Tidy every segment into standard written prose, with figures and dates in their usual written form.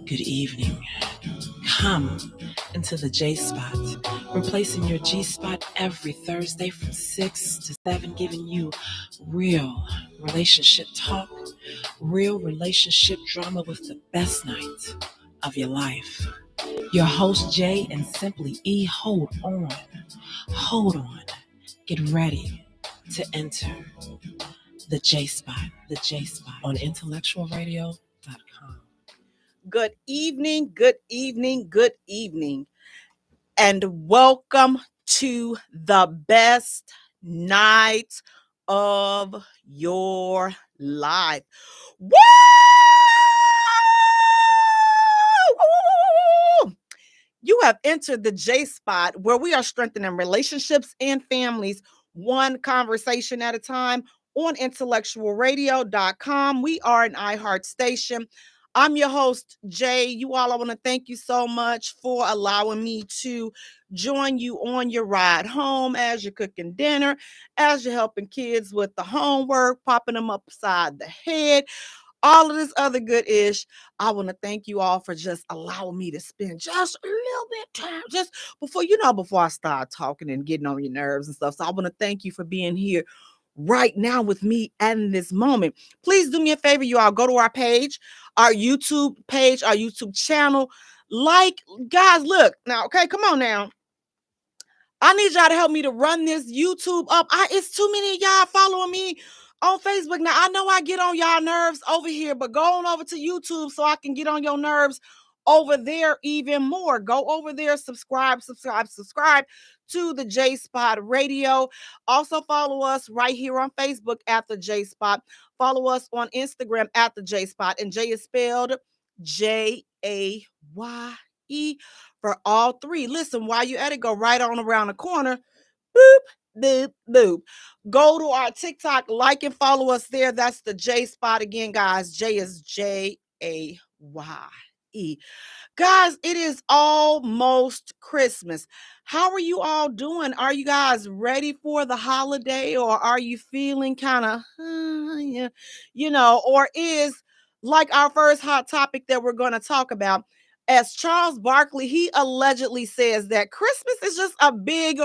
Good evening. Come into the J Spot, replacing your G Spot every Thursday from 6 to 7, giving you real relationship talk, real relationship drama with the best night of your life. Your host, Jay and Simply E, hold on, get ready to enter the J Spot on IntellectualRadio.com. Good evening, and welcome to the best night of your life. Woo! You have entered the J Spot, where we are strengthening relationships and families one conversation at a time on IntellectualRadio.com. We are an iHeart station. I'm your host, Jay. You all, I want to thank you so much for allowing me to join you on your ride home as you're cooking dinner, as you're helping kids with the homework, popping them upside the head, all of this other good ish. I want to thank you all for just allowing me to spend just a little bit time just before I start talking and getting on your nerves and stuff. So I want to thank you for being here right now with me in this moment. Please do me a favor, you all. Go to our page, our YouTube page, our YouTube channel. Like, guys, look now, okay, come on now. I need y'all to help me to run this YouTube up. It's too many of y'all following me on Facebook. Now, I know I get on y'all nerves over here, but go on over to YouTube so I can get on your nerves over there even more. Go over there, subscribe to the J Spot Radio. Also follow us right here on Facebook at the J Spot. Follow us on Instagram at the J Spot, and J is spelled Jaye for all three. Listen, while you at it, go right on around the corner. Boop, boop, boop. Go to our TikTok, like and follow us there. That's the J Spot again, guys. J is Jaye. Guys, it is almost Christmas. How are you all doing? Are you guys ready for the holiday, or are you feeling kind of, or is like our first hot topic that we're going to talk about? As Charles Barkley, he allegedly says that Christmas is just a big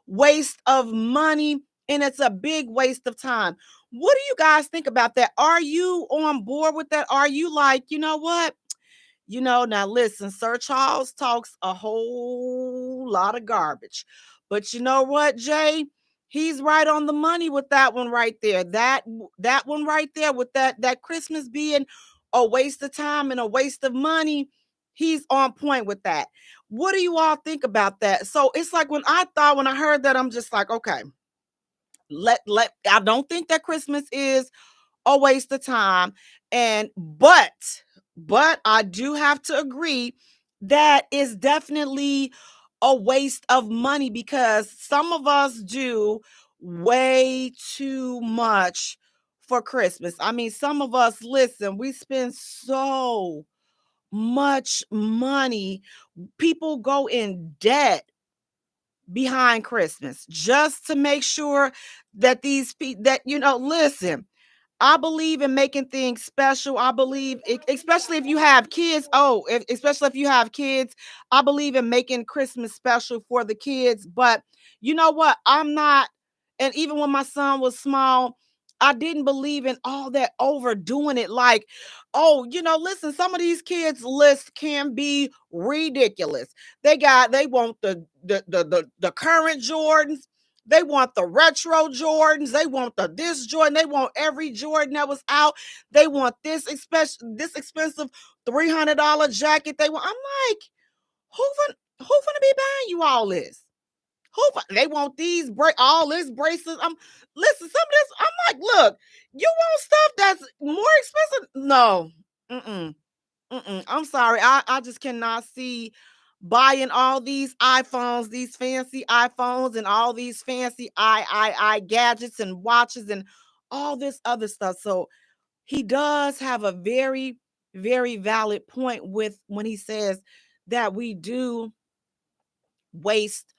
waste of money and it's a big waste of time. What do you guys think about that? Are you on board with that? Are you like, you know what? Now listen, Sir Charles talks a whole lot of garbage. But you know what, Jay? He's right on the money with that one right there. That one right there, with that Christmas being a waste of time and a waste of money. He's on point with that. What do you all think about that? So it's like when I heard that, I'm just like, okay, I don't think that Christmas is a waste of time. But I do have to agree that is definitely a waste of money, because some of us do way too much for Christmas. I mean, some of us, listen, we spend so much money. People go in debt behind Christmas just to make sure that these people listen, I believe in making things special. I believe, especially if you have kids. Especially if you have kids, I believe in making Christmas special for the kids. But you know what? I'm not, and even when my son was small, I didn't believe in all that overdoing it. Like, listen, some of these kids' lists can be ridiculous. They want the current Jordans. They want the retro Jordans. They want this Jordan. They want every Jordan that was out. They want this expensive $300 jacket. I'm like, who gonna be buying you all this? They want all this bracelets. Listen, some of this. I'm like, look, you want stuff that's more expensive? No, I'm sorry. I just cannot see buying all these iPhones, these fancy iPhones, and all these fancy I gadgets and watches and all this other stuff. So he does have a very, very valid point when he says that we do waste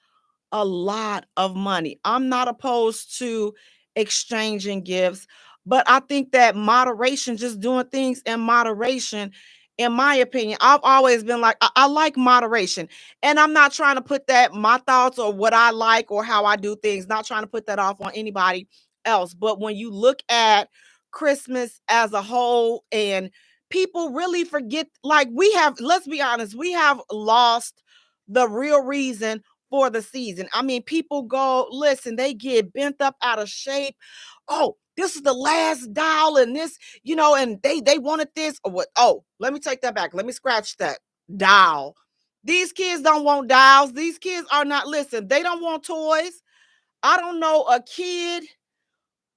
a lot of money. I'm not opposed to exchanging gifts, but I think that moderation, just doing things in moderation, in my opinion, I've always been like, I like moderation. And I'm not trying to put that, my thoughts or what I like or how I do things, not trying to put that off on anybody else. But when you look at Christmas as a whole, and people really forget, like we have, let's be honest, we have lost the real reason for the season. I mean, people go, listen, they get bent up out of shape. Oh, this is the last doll, and this, and they wanted this or what. Oh, let me take that back. Let me scratch that. Doll. These kids don't want dolls. These kids are not, listen, they don't want toys. I don't know a kid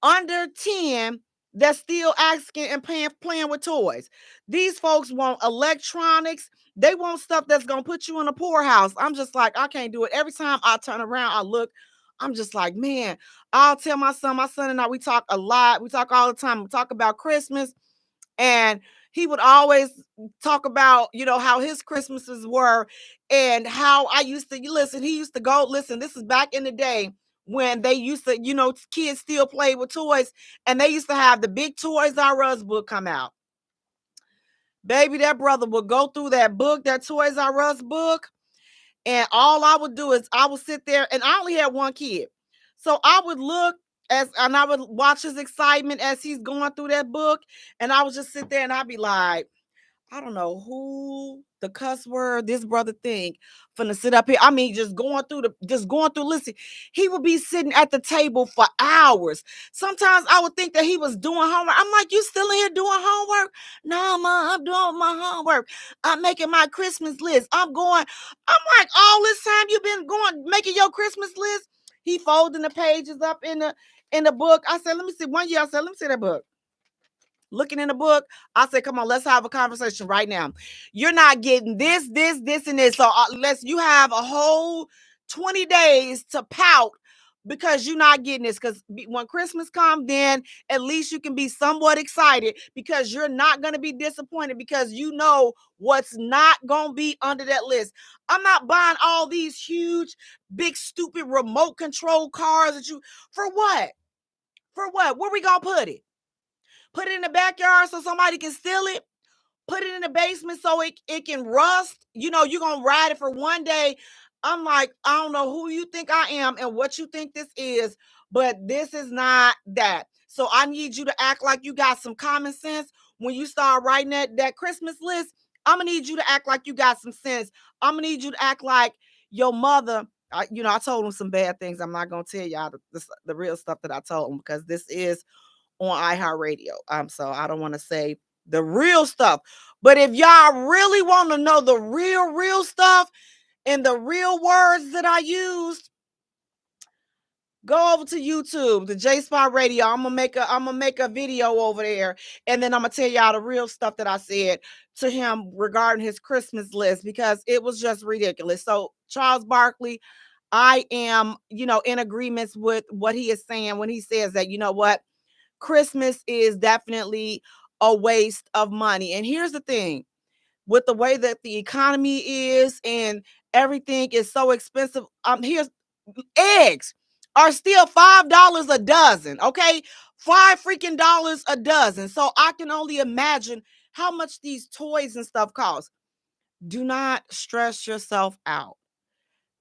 under 10 that's still asking and playing with toys. These folks want electronics. They want stuff that's going to put you in a poorhouse. I'm just like, I can't do it. Every time I turn around, I look, I'm just like, man, I'll tell my son and I, we talk a lot. We talk all the time. We talk about Christmas. And he would always talk about, how his Christmases were and how I used to listen. He used to go, listen, this is back in the day when they used to, kids still play with toys, and they used to have the big Toys R Us book come out. Baby, that brother would go through that book, that Toys R Us book, and all I would do is I would sit there, and I only had one kid. So I would look and I would watch his excitement as he's going through that book. And I would just sit there and I'd be like, I don't know who the cuss word this brother think finna sit up here. I mean, just going through, listen, he would be sitting at the table for hours. Sometimes I would think that he was doing homework. I'm like, you still in here doing homework? No, Mom, I'm doing my homework. I'm making my Christmas list. I'm like, all this time you've been going, making your Christmas list? He folding the pages up in the book. I said, let me see. One year I said, let me see that book. Looking in the book, I said, come on, let's have a conversation right now. You're not getting this, and this. So you have a whole 20 days to pout because you're not getting this. Because when Christmas comes, then at least you can be somewhat excited because you're not going to be disappointed because you know what's not going to be under that list. I'm not buying all these huge, big, stupid remote control cars for what? For what? Where we going to put it? Put it in the backyard so somebody can steal it. Put it in the basement so it can rust. You're going to ride it for one day. I'm like, I don't know who you think I am and what you think this is, but this is not that. So I need you to act like you got some common sense when you start writing that Christmas list. I'm going to need you to act like you got some sense. I'm going to need you to act like your mother. I told him some bad things. I'm not going to tell y'all the real stuff that I told him because this is on iHeartRadio. So I don't want to say the real stuff. But if y'all really want to know the real stuff and the real words that I used, go over to YouTube, the J Spot Radio. I'm gonna make a video over there, and then I'm gonna tell y'all the real stuff that I said to him regarding his Christmas list because it was just ridiculous. So Charles Barkley, I am, in agreements with what he is saying when he says that, what, Christmas is definitely a waste of money. And here's the thing, with the way that the economy is and everything is so expensive, here's eggs are still $5 a dozen, okay? $5 a dozen. So I can only imagine how much these toys and stuff cost. Do not stress yourself out.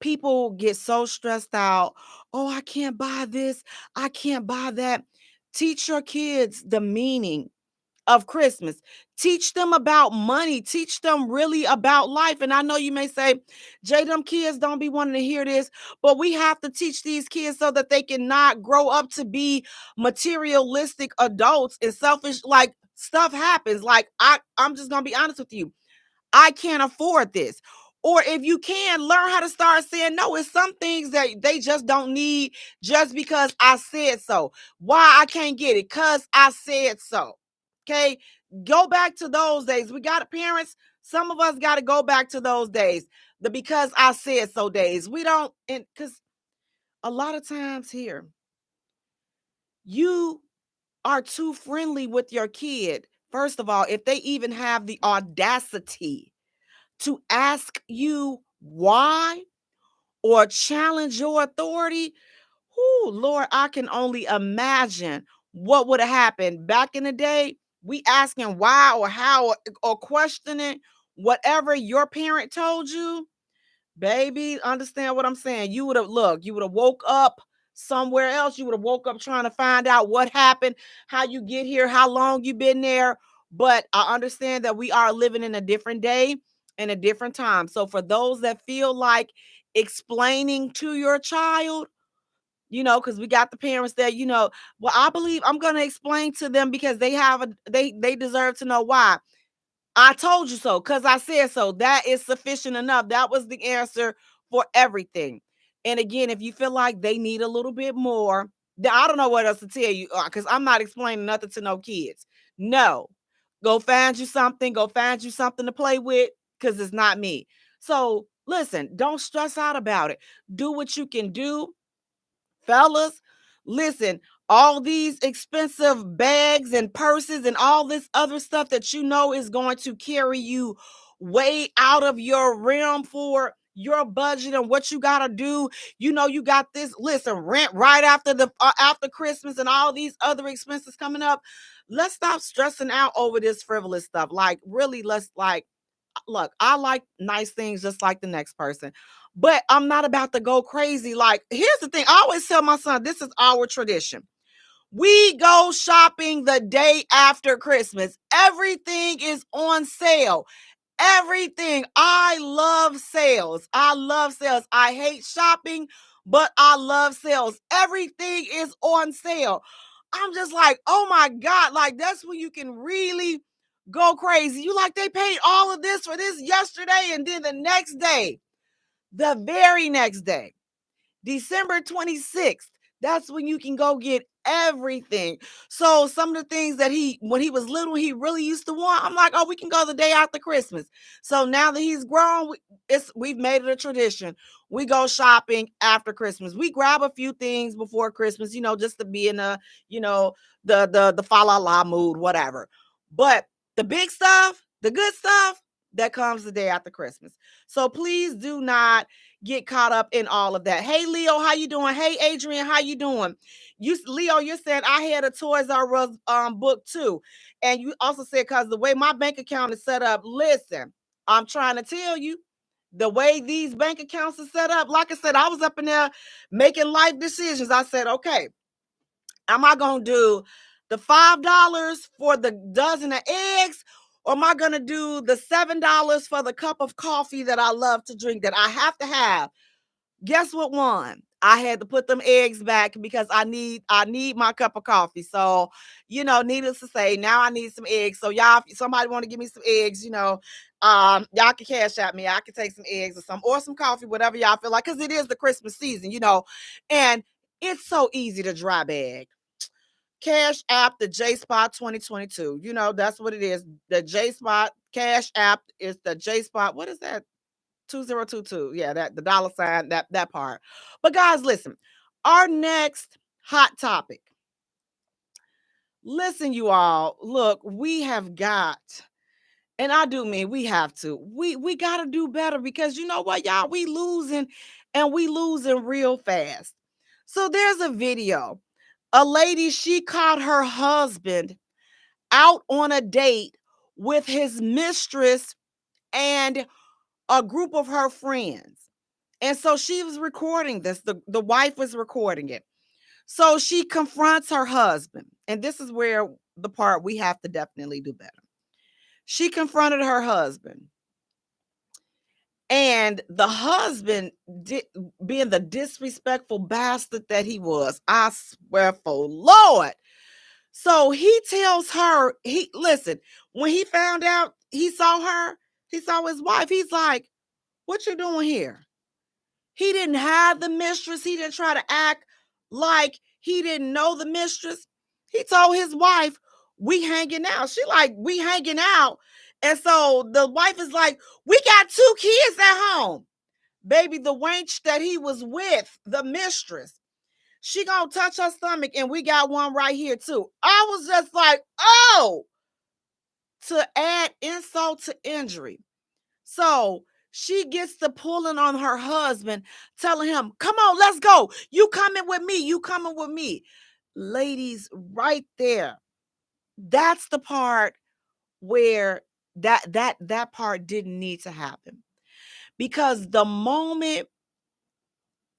People get so stressed out. Oh, I can't buy this. I can't buy that. Teach your kids the meaning of Christmas. Teach them about money. Teach them really about life. And I know you may say, Jay, them kids don't be wanting to hear this, but we have to teach these kids so that they can not grow up to be materialistic adults and selfish. Like, stuff happens. Like, I'm just going to be honest with you. I can't afford this. Or if you can, learn how to start saying no. It's some things that they just don't need just because I said so. Why I can't get it? Because I said so. Okay? Go back to those days. We got parents. Some of us got to go back to those days. The because I said so days. We don't, because a lot of times here, you are too friendly with your kid. First of all, if they even have the audacity to ask you why or challenge your authority, Lord, I can only imagine what would have happened back in the day. We asking why or how or questioning whatever your parent told you. Baby, understand what I'm saying. You would have you would have woke up somewhere else. You would have woke up trying to find out what happened, how you get here, how long you been there. But I understand that we are living in a different day and a different time. So for those that feel like explaining to your child, because we got the parents that, well, I believe I'm going to explain to them because they deserve to know why. I told you so because I said so. That is sufficient enough. That was the answer for everything. And again, if you feel like they need a little bit more, then I don't know what else to tell you because I'm not explaining nothing to no kids. No, go find you something. Go find you something to play with because it's not me. So listen, don't stress out about it. Do what you can do. Fellas, listen, all these expensive bags and purses and all this other stuff that is going to carry you way out of your realm for your budget and what you got to do. You got this, listen, rent right after after Christmas and all these other expenses coming up. Let's stop stressing out over this frivolous stuff. Like, really, let's look, I like nice things just like the next person, but I'm not about to go crazy. Like, here's the thing. I always tell my son, this is our tradition. We go shopping the day after Christmas. Everything is on sale. Everything. I love sales. I love sales. I hate shopping, but I love sales. Everything is on sale. I'm just like, oh my God, like that's when you can really go crazy. You like, they paid all of this for this yesterday, and then the next day, the very next day, December 26th, that's when you can go get everything. So some of the things that when he was little, he really used to want, I'm like, oh, we can go the day after Christmas. So now that he's grown, we've made it a tradition. We go shopping after Christmas. We grab a few things before Christmas, just to be in the fa la la mood, whatever. But the big stuff, the good stuff, that comes the day after Christmas. So please do not get caught up in all of that. Hey, Leo, how you doing? Hey, Adrian, how you doing? Leo, you said I had a Toys R Us book too. And you also said, because the way my bank account is set up, listen, I'm trying to tell you, the way these bank accounts are set up, like I said, I was up in there making life decisions. I said, okay, am I going to do the $5 for the dozen of eggs? Or am I going to do the $7 for the cup of coffee that I love to drink, that I have to have? Guess what won? I had to put them eggs back because I need my cup of coffee. So, needless to say, now I need some eggs. So y'all, if somebody want to give me some eggs, y'all can cash out me. I can take some eggs or some coffee, whatever y'all feel like, because it is the Christmas season, and it's so easy to dry bag. Cash App, the J Spot 2022. That's what it is. The J Spot Cash App is the J Spot. What is that? 2022. Yeah, that the dollar sign, that part. But guys, listen. Our next hot topic. Listen, you all. Look, we have got, and I do mean we have to. We got to do better, because you know what, y'all? We losing, and we losing real fast. So there's a video. A lady, she caught her husband out on a date with his mistress and a group of her friends. And so she was recording this. The wife was recording it. So she confronts her husband. And this is where the part we have to definitely do better. She confronted her husband. And the husband, being the disrespectful bastard that he was, I swear for Lord. So he tells her, listen, when he found out, he saw his wife, he's like, what you doing here? He didn't have the mistress. He didn't try to act like he didn't know the mistress. He told his wife, we hanging out. She like, we hanging out. And so the wife is like, we got 2 kids at home. Baby, the wench that he was with, the mistress, she gonna touch her stomach, and we got one right here too. I was just like, oh, to add insult to injury. So she gets to pulling on her husband, telling him, come on, let's go. You coming with me. You coming with me. Ladies, right there, That's the part where that part didn't need to happen. Because the moment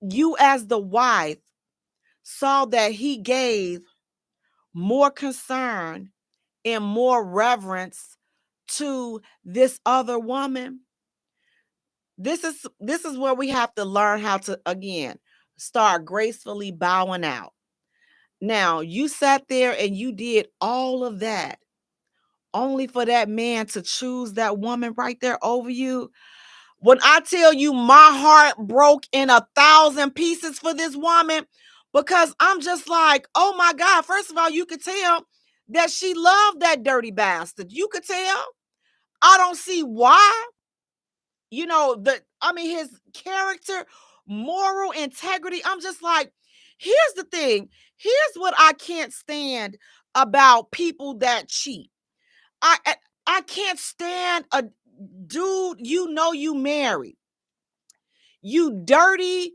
you as the wife saw that he gave more concern and more reverence to this other woman, this is where we have to learn how to, again, start gracefully bowing out. Now, you sat there and you did all of that only for that man to choose that woman right there over you. When I tell you my heart broke in 1,000 pieces for this woman, because I'm just like, oh my God, first of all, you could tell that she loved that dirty bastard. You could tell. I don't see why. His character, moral integrity. I'm just like, here's the thing. Here's what I can't stand about people that cheat. I can't stand a dude, you married. You dirty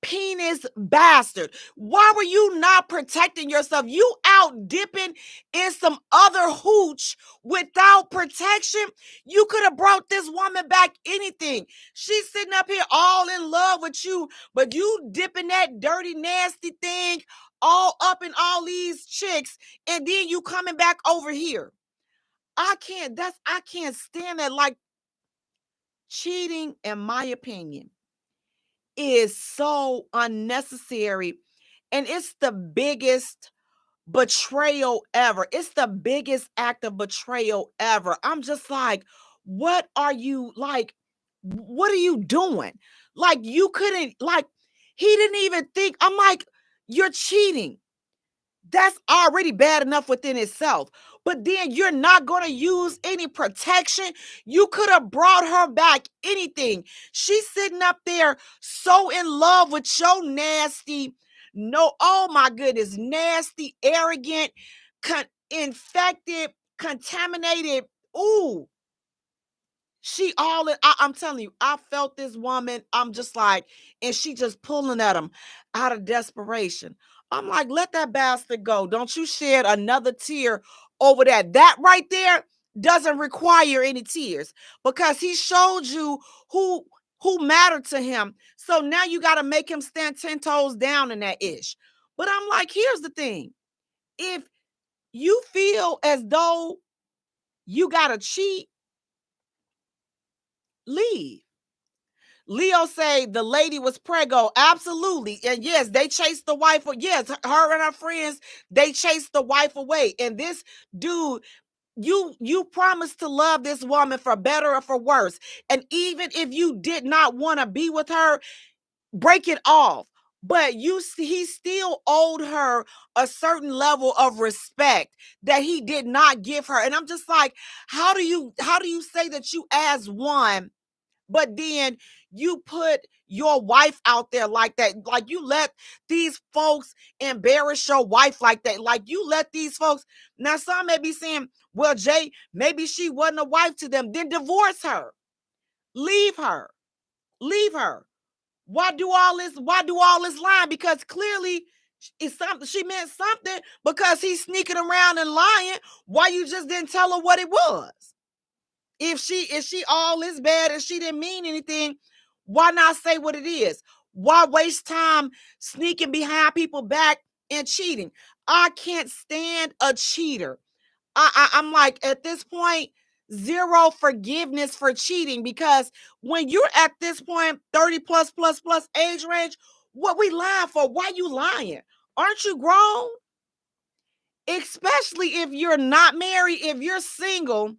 penis bastard. Why were you not protecting yourself? You out dipping in some other hooch without protection. You could have brought this woman back anything. She's sitting up here all in love with you, but you dipping that dirty, nasty thing all up in all these chicks, and then you coming back over here. I can't stand that. Like, cheating, in my opinion, is so unnecessary, and it's the biggest betrayal ever. It's the biggest act of betrayal ever. I'm just like, what are you like? What are you doing? Like, you couldn't, like, he didn't even think. I'm like, you're cheating. That's already bad enough within itself. But then you're not going to use any protection. You could have brought her back anything. She's sitting up there so in love with your nasty, no, oh my goodness, nasty, arrogant, infected, contaminated. Ooh, she all in, I'm telling you, I felt this woman. I'm just like, and she just pulling at him out of desperation. I'm like, let that bastard go. Don't you shed another tear over that. That right there doesn't require any tears, because he showed you who mattered to him. So now you got to make him stand 10 toes down in that ish. But I'm like, here's the thing. If you feel as though you got to cheat, leave. Leo say the lady was preggo. Absolutely. And yes, they chased the wife. Yes, her and her friends, they chased the wife away. And this dude, you promised to love this woman for better or for worse. And even if you did not want to be with her, break it off. But he still owed her a certain level of respect that he did not give her. And I'm just like, how do you say that you as one, but then you put your wife out there like that? Like, you let these folks embarrass your wife like that. Like, you let these folks. Now, some may be saying, well, Jay, maybe she wasn't a wife to them. Then divorce her. Leave her. Leave her. Why do all this? Why do all this lying? Because clearly it's something. She meant something, because he's sneaking around and lying. Why you just didn't tell her what it was? If she all is bad and she didn't mean anything, why not say what it is? Why waste time sneaking behind people back and cheating? I can't stand a cheater. I'm like, at this point, zero forgiveness for cheating, because when you're at this point, 30 plus age range, what we lying for? Why you lying? Aren't you grown? Especially if you're not married, if you're single,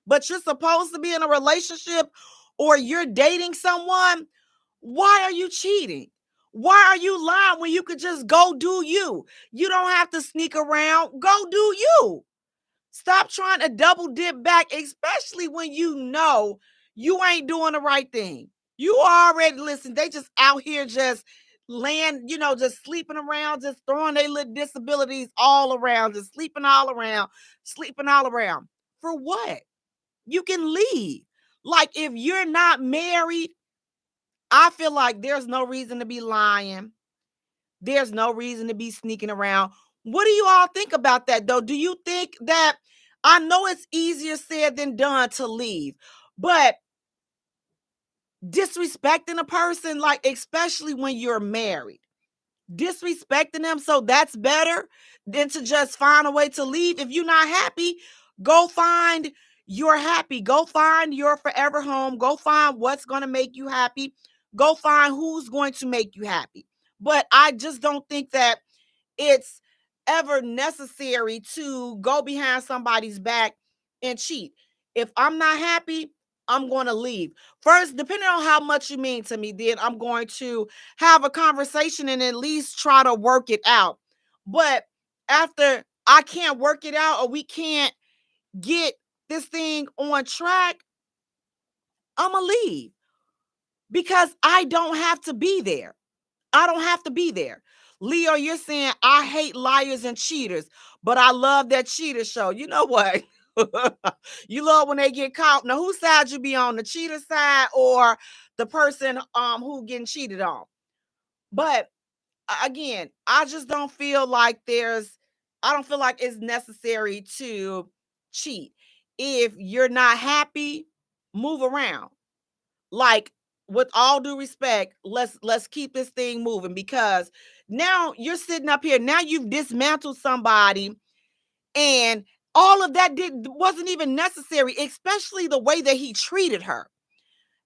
but you're supposed to be in a relationship or you're dating someone. Why are you cheating? Why are you lying when you could just go do you? You don't have to sneak around. Go do you. Stop trying to double dip back, especially when you know you ain't doing the right thing. You already, listen, they just out here just laying, just sleeping around, just throwing their little disabilities all around, just sleeping all around, sleeping all around. For what? You can leave. Like, if you're not married, I feel like there's no reason to be lying. There's no reason to be sneaking around. What do you all think about that, though? Do you think that, I know it's easier said than done to leave, but disrespecting a person, like especially when you're married, disrespecting them, so that's better than to just find a way to leave. If you're not happy, go find your happy. Go find your forever home. Go find what's going to make you happy. Go find who's going to make you happy. But I just don't think that it's ever necessary to go behind somebody's back and cheat. If I'm not happy, I'm going to leave. First, depending on how much you mean to me, then I'm going to have a conversation and at least try to work it out. But after I can't work it out, or we can't get this thing on track, I'm going to leave, because I don't have to be there. I don't have to be there. Leo, you're saying I hate liars and cheaters, but I love that cheater show. You know what? You love when they get caught. Now, whose side you be on, the cheater side or the person who getting cheated on? But again, I just don't feel like I don't feel like it's necessary to cheat. If you're not happy, move around. Like, with all due respect, let's keep this thing moving, because now you're sitting up here, now you've dismantled somebody, and all of that wasn't even necessary, especially the way that he treated her.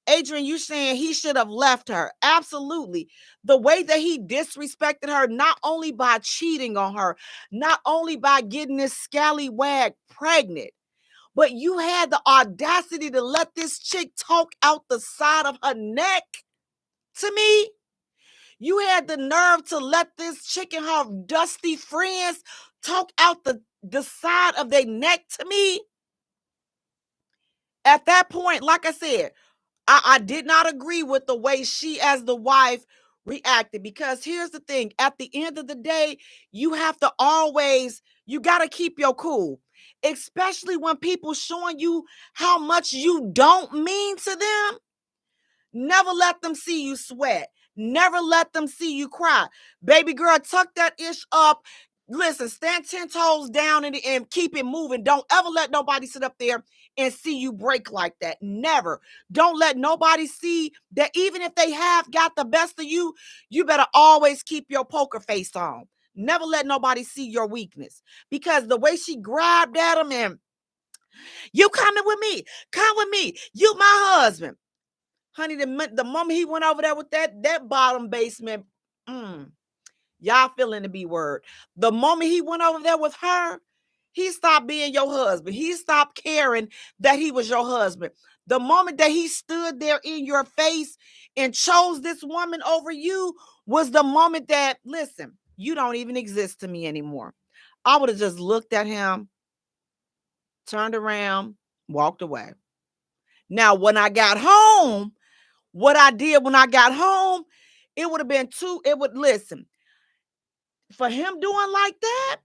Adrian, you saying he should have left her. Absolutely. The way that he disrespected her, not only by cheating on her, not only by getting this scallywag pregnant, but you had the audacity to let this chick talk out the side of her neck to me. You had the nerve to let this chick and her dusty friends talk out the side of their neck to me. At that point, like I said, I did not agree with the way she, as the wife, reacted, because here's the thing. At the end of the day, you got to keep your cool, especially when people showing you how much you don't mean to them. Never let them see you sweat. Never let them see you cry. Baby girl, tuck that ish up. Listen, stand 10 toes down and keep it moving. Don't ever let nobody sit up there and see you break like that. Never. Don't let nobody see that. Even if they have got the best of you, you better always keep your poker face on. Never let nobody see your weakness. Because the way she grabbed at him and, you coming with me, come with me, you my husband. Honey, the moment he went over there with that bottom basement, y'all feeling the B word. The moment he went over there with her, he stopped being your husband. He stopped caring that he was your husband. The moment that he stood there in your face and chose this woman over you was the moment that, listen, you don't even exist to me anymore. I would have just looked at him, turned around, walked away. Now, when I got home, what I did when I got home, it would have been listen, for him doing like that,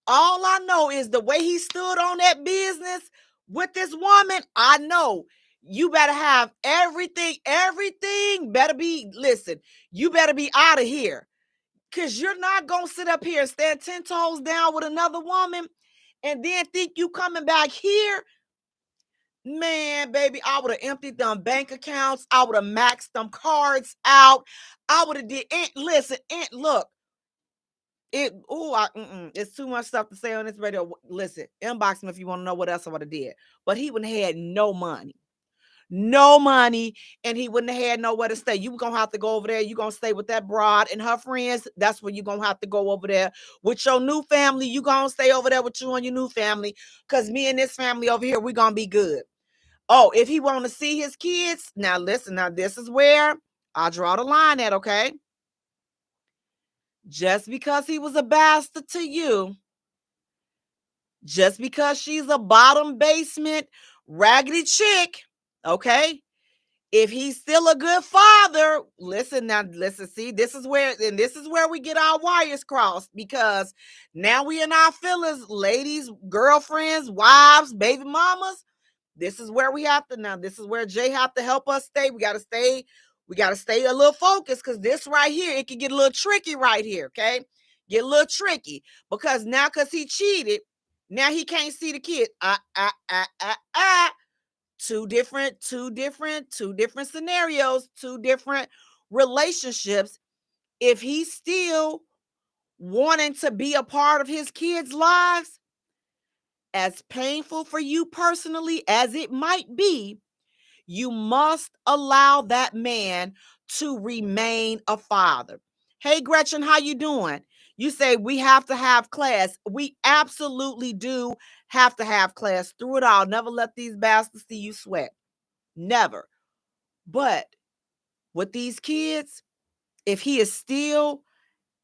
all I know is the way he stood on that business with this woman. I know you better have everything better be, listen, you better be out of here, because you're not going to sit up here and stand 10 toes down with another woman and then think you coming back here. Man, baby, I would have emptied them bank accounts. I would have maxed them cards out. I would have listen, look, it's too much stuff to say on this radio. Listen, inbox me if you want to know what else I would have did. But he wouldn't have had no money, and he wouldn't have had nowhere to stay. You were going to have to go over there. You're going to stay with that broad and her friends. That's where you're going to have to go over there with your new family. You're going to stay over there with you and your new family, because me and this family over here, we're going to be good. Oh, if he want to see his kids, now listen, now this is where I draw the line at, okay? Just because he was a bastard to you, just because she's a bottom basement raggedy chick, okay? If he's still a good father, listen, see, this is where we get our wires crossed, because now we in our feelings, ladies, girlfriends, wives, baby mamas. This is where this is where Jay have to help us stay. We got to stay a little focused, because this right here, it can get a little tricky right here, okay? get a little tricky because now because he cheated, now he can't see the kid. Two different scenarios, two different relationships. If he's still wanting to be a part of his kids' lives, as painful for you personally as it might be, you must allow that man to remain a father. Hey Gretchen, how you doing? You say we have to have class. We absolutely do have to have class through it all. Never let these bastards see you sweat. Never. But with these kids, if he is still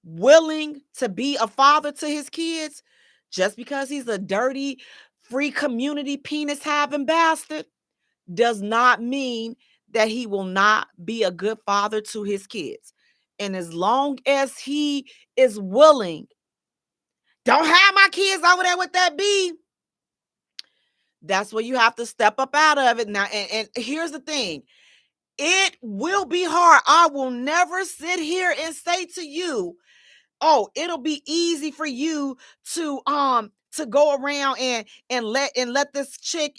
willing to be a father to his kids, just because he's a dirty, free community penis having bastard, does not mean that he will not be a good father to his kids. And as long as he is willing, don't have my kids over there with that B. That's where you have to step up out of it now. And here's the thing. It will be hard. I will never sit here and say to you, oh, it'll be easy for you to go around and let this chick,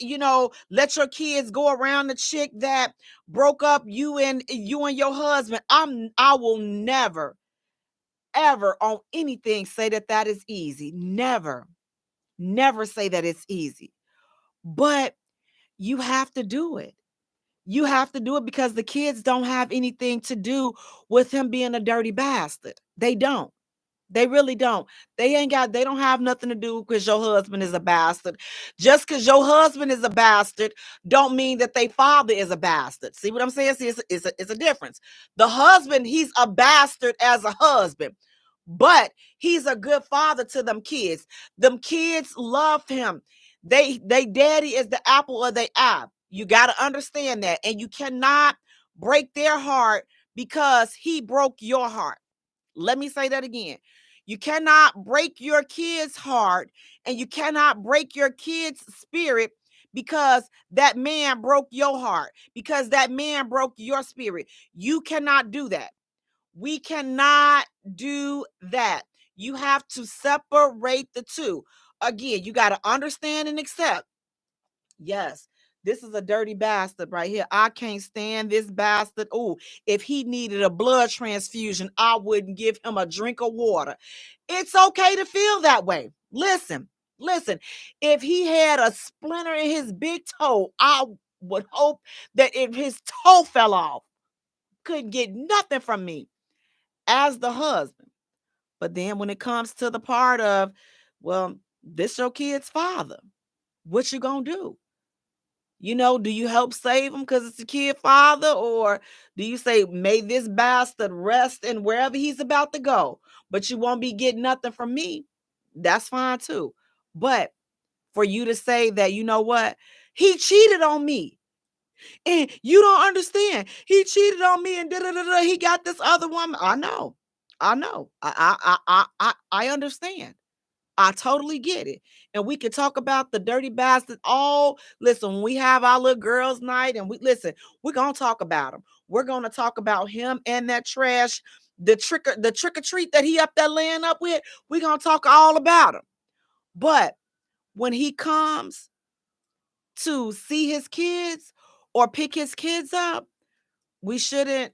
let your kids go around the chick that broke up you and your husband. I will never ever on anything say that is easy. Never say that it's easy. But you have to do it. You have to do it because the kids don't have anything to do with him being a dirty bastard. They don't. They really don't. They don't have nothing to do because your husband is a bastard. Just because your husband is a bastard don't mean that their father is a bastard. See what I'm saying? See, it's a difference. The husband, he's a bastard as a husband, but he's a good father to them kids. Them kids love him. They daddy is the apple of their eye. You got to understand that. And you cannot break their heart because he broke your heart. Let me say that again. You cannot break your kid's heart and you cannot break your kid's spirit because that man broke your heart, because that man broke your spirit. You cannot do that. We cannot do that. You have to separate the two. Again, you got to understand and accept. Yes, this is a dirty bastard right here. I can't stand this bastard. Oh, if he needed a blood transfusion, I wouldn't give him a drink of water. It's okay to feel that way. Listen. If he had a splinter in his big toe, I would hope that if his toe fell off, couldn't get nothing from me as the husband. But then when it comes to the part of, well, this your kid's father, what you gonna do? Do you help save him because it's a kid father? Or do you say, may this bastard rest in wherever he's about to go, but you won't be getting nothing from me? That's fine too. But for you to say that, you know what? He cheated on me. And you don't understand. He cheated on me and he got this other woman. I know. I understand. I totally get it. And we can talk about the dirty bastard. Listen, when we have our little girls' night and we're going to talk about him. We're going to talk about him and that trash, the trick or treat that he up there laying up with. We're going to talk all about him. But when he comes to see his kids or pick his kids up, we shouldn't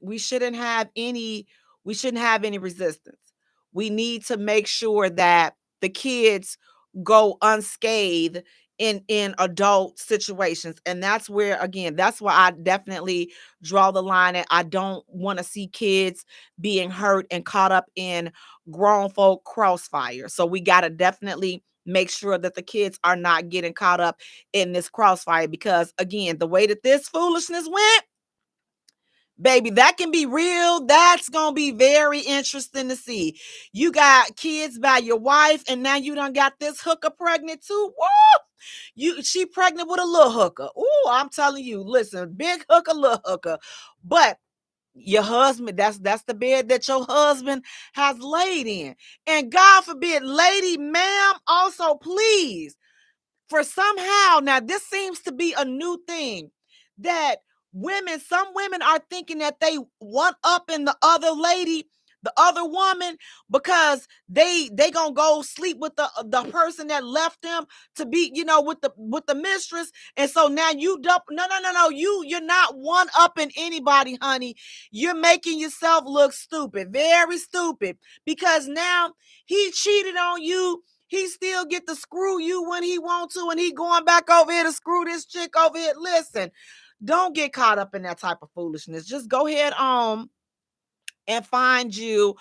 have any resistance. We need to make sure that the kids go unscathed in adult situations. And that's where, again, that's why I definitely draw the line. And I don't want to see kids being hurt and caught up in grown folk crossfire. So we got to definitely make sure that the kids are not getting caught up in this crossfire, because again, the way that this foolishness went, baby, that can be real. That's going to be very interesting to see. You got kids by your wife, and now you done got this hooker pregnant too. Woo! She pregnant with a little hooker. Ooh, I'm telling you, listen, big hooker, little hooker. But your husband, that's the bed that your husband has laid in. And God forbid, lady, ma'am, also please, for somehow, now this seems to be a new thing, that some women are thinking that they one up in the other lady the other woman because they gonna go sleep with the person that left them to be, with the mistress. And so now you dump. No, you're not one upping anybody, honey. You're making yourself look stupid, very stupid, because now he cheated on you. He still get to screw you when he want to, and he going back over here to screw this chick over here. Listen, don't get caught up in that type of foolishness. Just go ahead on and find you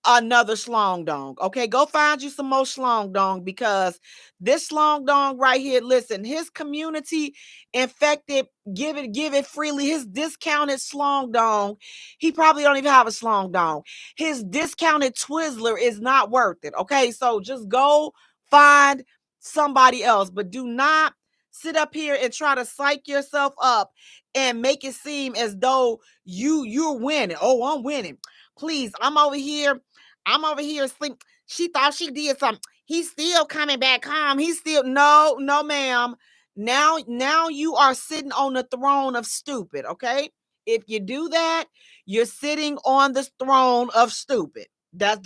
another schlong dong. Okay, go find you some more schlong dong, because this schlong dong right here, listen, his community infected, give it freely. His discounted schlong dong, he probably don't even have a schlong dong. His discounted Twizzler is not worth it. Okay, so just go find somebody else, but do not sit up here and try to psych yourself up and make it seem as though you're winning. Oh, I'm winning. Please, I'm over here asleep. She thought she did something. He's still coming back home. He's still, no, ma'am. Now you are sitting on the throne of stupid, okay? If you do that, you're sitting on the throne of stupid. We're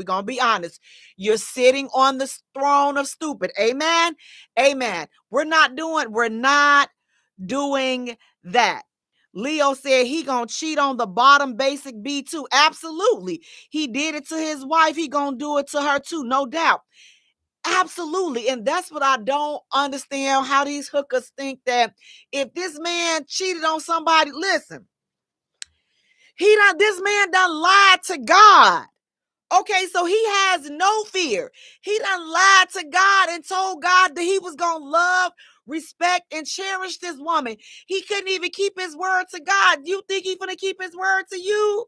going to be honest. You're sitting on the throne of stupid. Amen. Amen. We're not doing that. Leo said he gonna cheat on the bottom basic B2. Absolutely. He did it to his wife. He gonna do it to her too, no doubt. Absolutely. And that's what I don't understand, how these hookers think that if this man cheated on somebody, listen, this man done lied to God. Okay, so he has no fear. He done lied to God and told God that he was going to love, respect, and cherish this woman. He couldn't even keep his word to God. You think he's going to keep his word to you?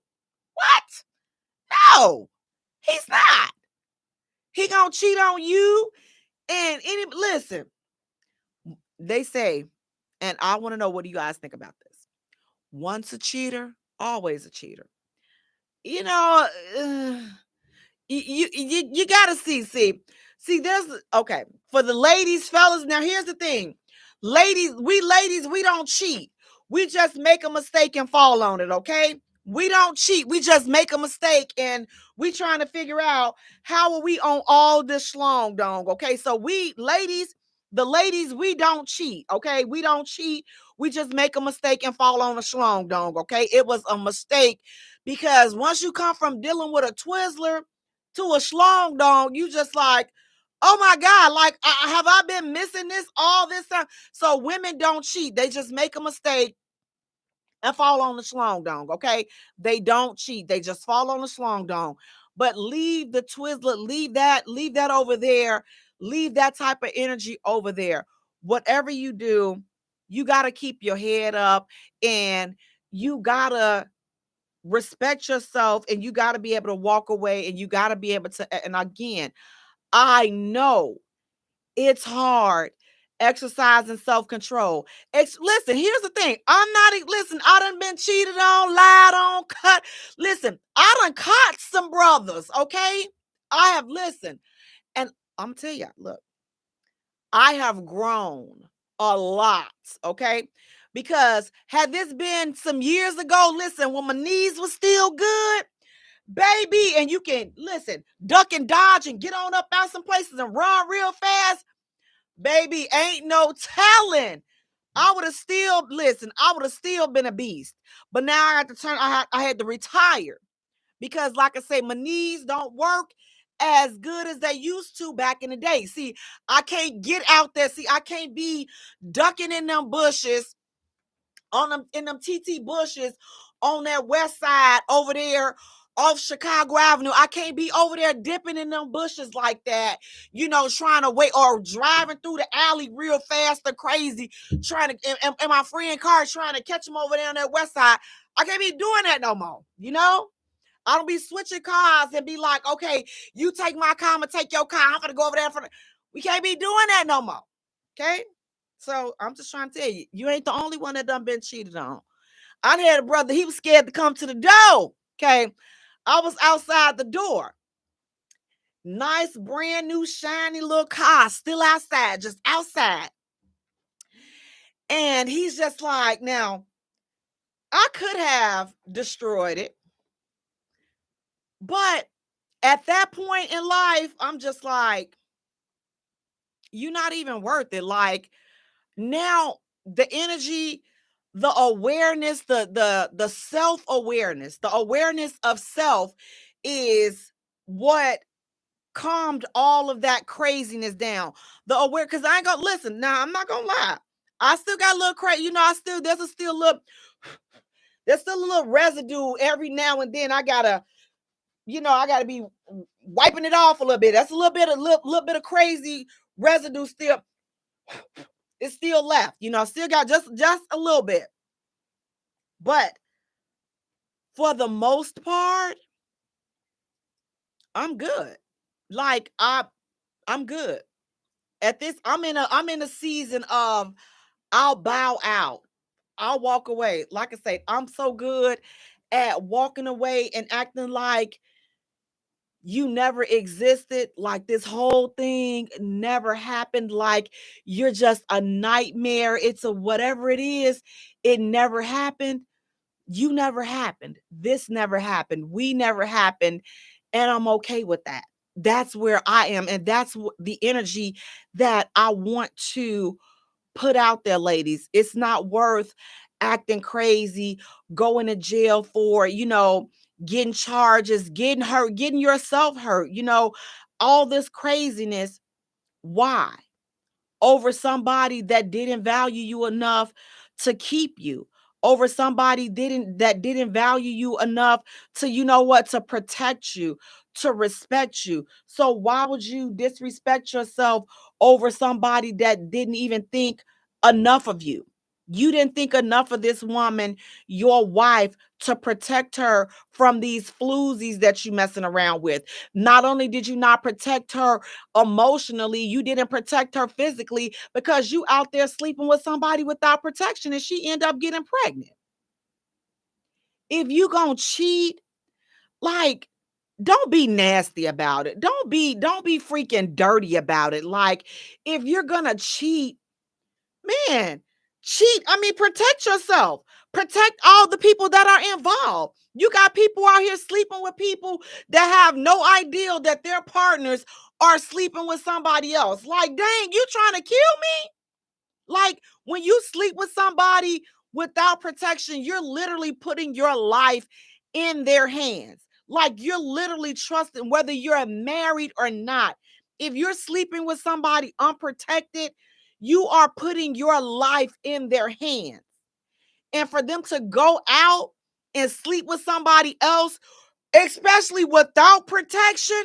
What? No, he's not. He going to cheat on you. And listen, they say, and I want to know, what do you guys think about this? Once a cheater, always a cheater. You know, you gotta see there's, okay, for the ladies, fellas, now here's the thing. Ladies, we don't cheat. We just make a mistake and fall on it. Okay, we don't cheat. We just make a mistake and we trying to figure out how are we on all this schlong dong. Okay, so the ladies, we don't cheat. Okay, we don't cheat. We just make a mistake and fall on a schlong dong. Okay, it was a mistake, because once you come from dealing with a Twizzler to a schlong dong, you just like, oh my God, like, have I been missing this all this time? So women don't cheat. They just make a mistake and fall on the schlong dong, okay? They don't cheat. They just fall on the schlong dong. But leave the Twizzler, leave that over there. Leave that type of energy over there. Whatever you do, you got to keep your head up, and you got to respect yourself, and you got to be able to walk away, and you got to be able to, and again, I know it's hard exercising self-control. Listen, here's the thing. Listen, I done been cheated on, lied on, cut. Listen, I done caught some brothers, okay? I have, listen, and I'm telling you, look, I have grown a lot, okay? Because had this been some years ago, listen, when my knees were still good, baby, and you can, listen, duck and dodge and get on up out some places and run real fast, baby, ain't no telling. I would have still been a beast. But now I had to I had to retire, because like I say, my knees don't work as good as they used to back in the day. See, I can't get out there. See, I can't be ducking in them bushes, in them TT bushes on that west side over there off Chicago Avenue. I can't be over there dipping in them bushes like that, trying to wait, or driving through the alley real fast or crazy, trying to, and my friend car trying to catch them over there on that west side. I can't be doing that no more, I don't be switching cars and be like, okay, you take my car, I'm gonna take your car, I'm gonna go over there we can't be doing that no more. Okay? So I'm just trying to tell you, you ain't the only one that done been cheated on. I had a brother, he was scared to come to the door. Okay. I was outside the door. Nice, brand new, shiny little car, still outside, just outside. And he's just like, now, I could have destroyed it. But at that point in life, I'm just like, you're not even worth it. Like, now the energy, the awareness, the self-awareness, the awareness of self is what calmed all of that craziness down. The aware, because I ain't gonna listen. Now, I'm not gonna lie. I still got a little crazy, there's still a little residue every now and then. I gotta be wiping it off a little bit. That's a little bit of crazy residue still. It's still left. Still got just a little bit. But for the most part, I'm good. Like, I'm good. At this, I'm in a season of I'll bow out. I'll walk away. Like I said, I'm so good at walking away and acting like you never existed, like this whole thing never happened, like you're just a nightmare. It's a whatever it is, it never happened. You never happened. This never happened. We never happened. And I'm okay with that. That's where I am. And that's the energy that I want to put out there, ladies. It's not worth acting crazy, going to jail for, getting charges, getting hurt, getting yourself hurt, all this craziness. Why? Over somebody that didn't value you enough to keep you, over somebody that didn't value you enough to, to protect you, to respect you. So why would you disrespect yourself over somebody that didn't even think enough of you? You didn't think enough of this woman, your wife, to protect her from these floozies that you messing around with. Not only did you not protect her emotionally, you didn't protect her physically, because you out there sleeping with somebody without protection and she end up getting pregnant. If you gonna cheat, like, don't be nasty about it. Don't be freaking dirty about it. Like, if you're gonna cheat, man, protect yourself. Protect all the people that are involved. You got people out here sleeping with people that have no idea that their partners are sleeping with somebody else. Like, dang, you trying to kill me? Like, when you sleep with somebody without protection, you're literally putting your life in their hands. Like, you're literally trusting, whether you're married or not. If you're sleeping with somebody unprotected, you are putting your life in their hands. And for them to go out and sleep with somebody else, especially without protection,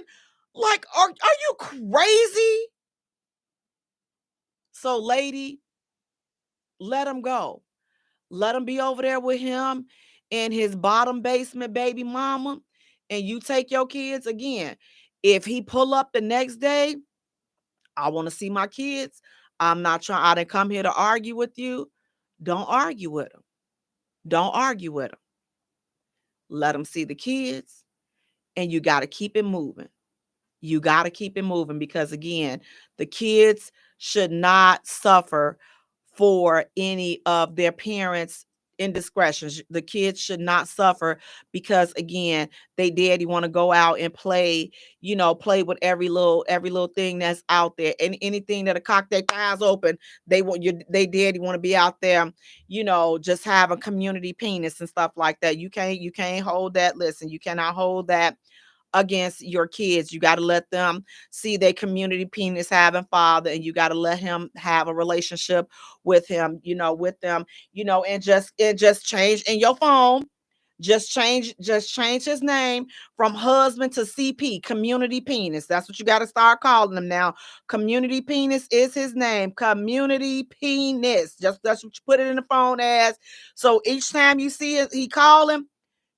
like, are you crazy? So, lady, let him go. Let him be over there with him and his bottom basement baby mama, and you take your kids. Again, if he pull up the next day, I want to see my kids. I didn't come here to argue with you. Don't argue with him. Don't argue with him. Let him see the kids, and you got to keep it moving. You got to keep it moving, because again, the kids should not suffer for any of their parents' indiscretions. The kids should not suffer because, again, they daddy want to go out and play, play with every little thing that's out there, and anything that'll cock their thighs open. They daddy want to be out there, just have a community penis and stuff like that. You can't hold that. Listen, you cannot hold that against your kids. You got to let them see their community penis having father, and you got to let him have a relationship with him, with them, and just change in your phone. Just change his name from husband to CP, community penis. That's what you got to start calling him now. Community penis is his name. Community penis. Just that's what you put it in the phone as. So each time you see it, he call him,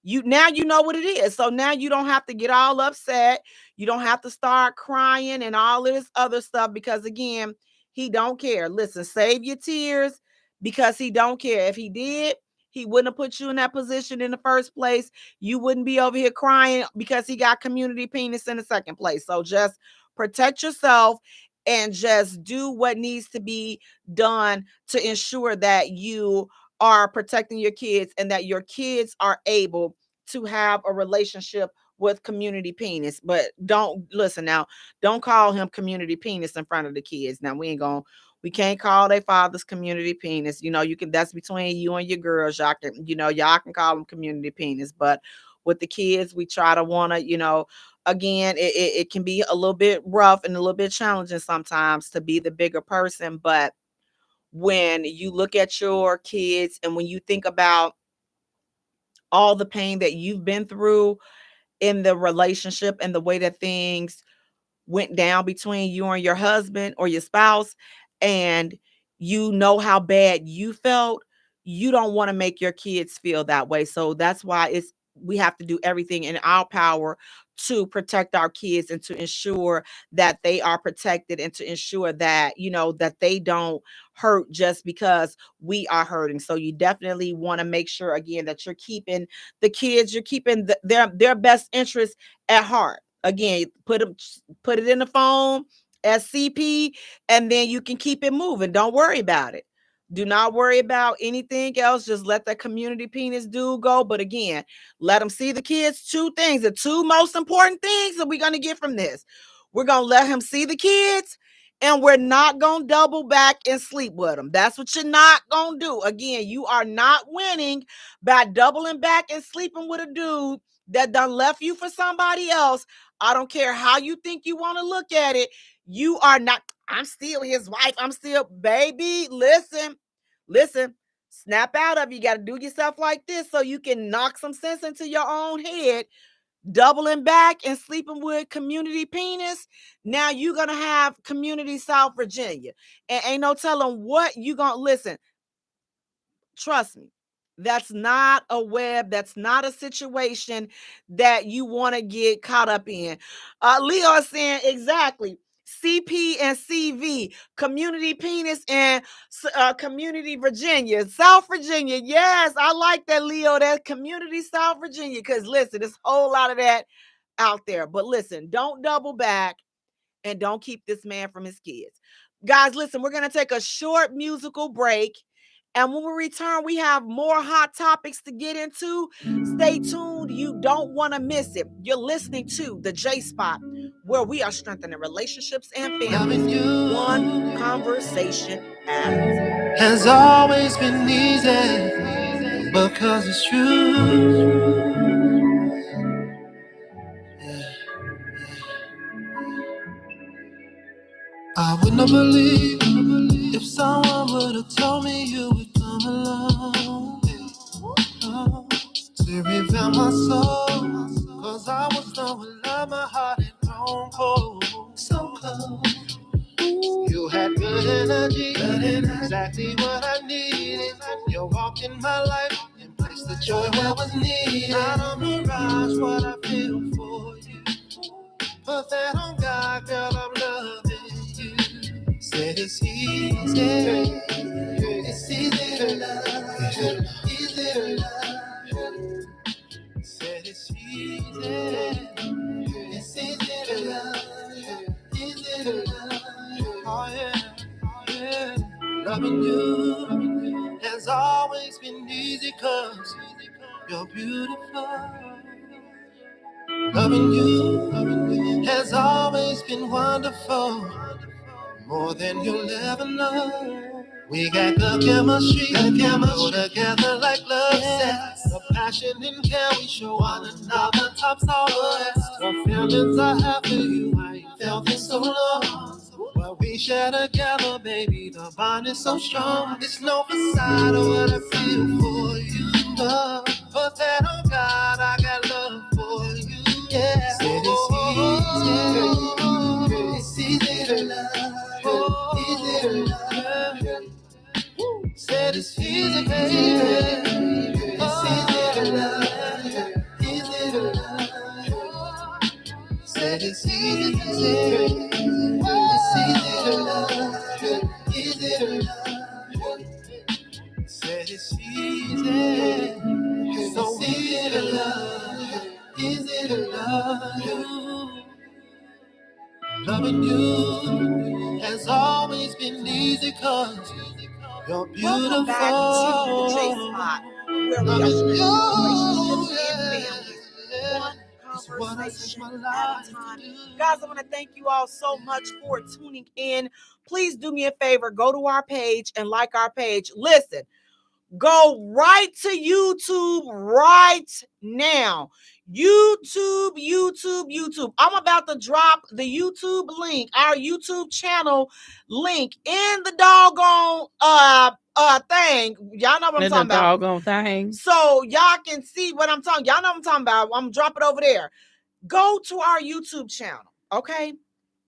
you know what it is. So now you don't have to get all upset. You don't have to start crying and all of this other stuff, because again, he don't care. Listen, save your tears, because he don't care. If he did, he wouldn't have put you in that position in the first place. You wouldn't be over here crying because he got community penis in the second place. So just protect yourself and just do what needs to be done to ensure that you are protecting your kids and that your kids are able to have a relationship with community penis. But don't listen now, don't call him community penis in front of the kids. Now we can't call their fathers community penis. You can, that's between you and your girls. Y'all can call them community penis. But with the kids, we try to wanna, again, it can be a little bit rough and a little bit challenging sometimes to be the bigger person. But when you look at your kids and when you think about all the pain that you've been through in the relationship and the way that things went down between you and your husband or your spouse, and you know how bad you felt, you don't want to make your kids feel that way. So that's why we have to do everything in our power to protect our kids and to ensure that they are protected and to ensure that that they don't hurt just because we are hurting. So you definitely want to make sure again that you're keeping the kids, you're keeping their best interest at heart. Again, put it in the phone as CP, and then you can keep it moving. Don't worry about it. Do not worry about anything else. Just let that community penis dude go. But again, let them see the kids. Two things, the two most important things that we're going to get from this. We're going to let him see the kids, and we're not going to double back and sleep with them. That's what you're not going to do. Again, you are not winning by doubling back and sleeping with a dude that done left you for somebody else. I don't care how you think you want to look at it. You are not, I'm still his wife. I'm still, baby, listen, snap out of it. You got to do yourself like this so you can knock some sense into your own head. Doubling back and sleeping with community penis. Now you're going to have community South Virginia. And ain't no telling what you going to listen. Trust me. That's not a web. That's not a situation that you want to get caught up in. Leo is saying exactly. CP and CV, community penis and community Virginia, South Virginia. Yes, I like that, Leo. That community South Virginia. Because listen, there's a whole lot of that out there. But listen, don't double back and don't keep this man from his kids. Guys, listen, we're going to take a short musical break. And when we return, we have more hot topics to get into. Stay tuned. You don't want to miss it. You're listening to the J Spot, where we are strengthening relationships and families, one conversation at a time. Has always been easy because it's true. Yeah. I would not believe if someone would have told me you would come along. Oh, to reveal my soul, cause I was knowing love, my heart had grown cold. So cold. You had good energy, exactly what I needed. You walked in my life and placed the joy where was needed. Not a mirage, what I feel for you. Put that on God, girl, I'm loving you. Said it's easy, it's easy to love, easy to love. Said it's easy, it's easy to love, easy to love. Oh yeah, yeah. Loving you has always been easy cause you're beautiful. Loving you has always been wonderful, more than you'll ever know. We got good chemistry, go together like love sets. The passion and care we show one another tops all the rest. The feelings I have for you, I ain't felt in so long. What we share together, baby, the bond is so strong. It's no facade of what I feel for you. Put that on God, I got love for you. Yeah, said it's easy to love, easy to love. Said it's easy, baby. It's easy to love, easy to love. Said it's easy, it's easy to love, easy to love. Said it's easy, so easy to love, easy to love you. Loving you has always been easy cause you're beautiful. Welcome back to the J Spot, where we are strengthening relationships and families, one conversation at a time. Guys, I want to thank you all so much for tuning in. Please do me a favor. Go to our page and like our page. Listen, go right to YouTube right now. YouTube. I'm about to drop the YouTube link, our YouTube channel link in the doggone thing. Y'all know what I'm talking about. Doggone thing. So y'all can see what I'm talking. Y'all know what I'm talking about. I'm dropping it over there. Go to our YouTube channel. Okay.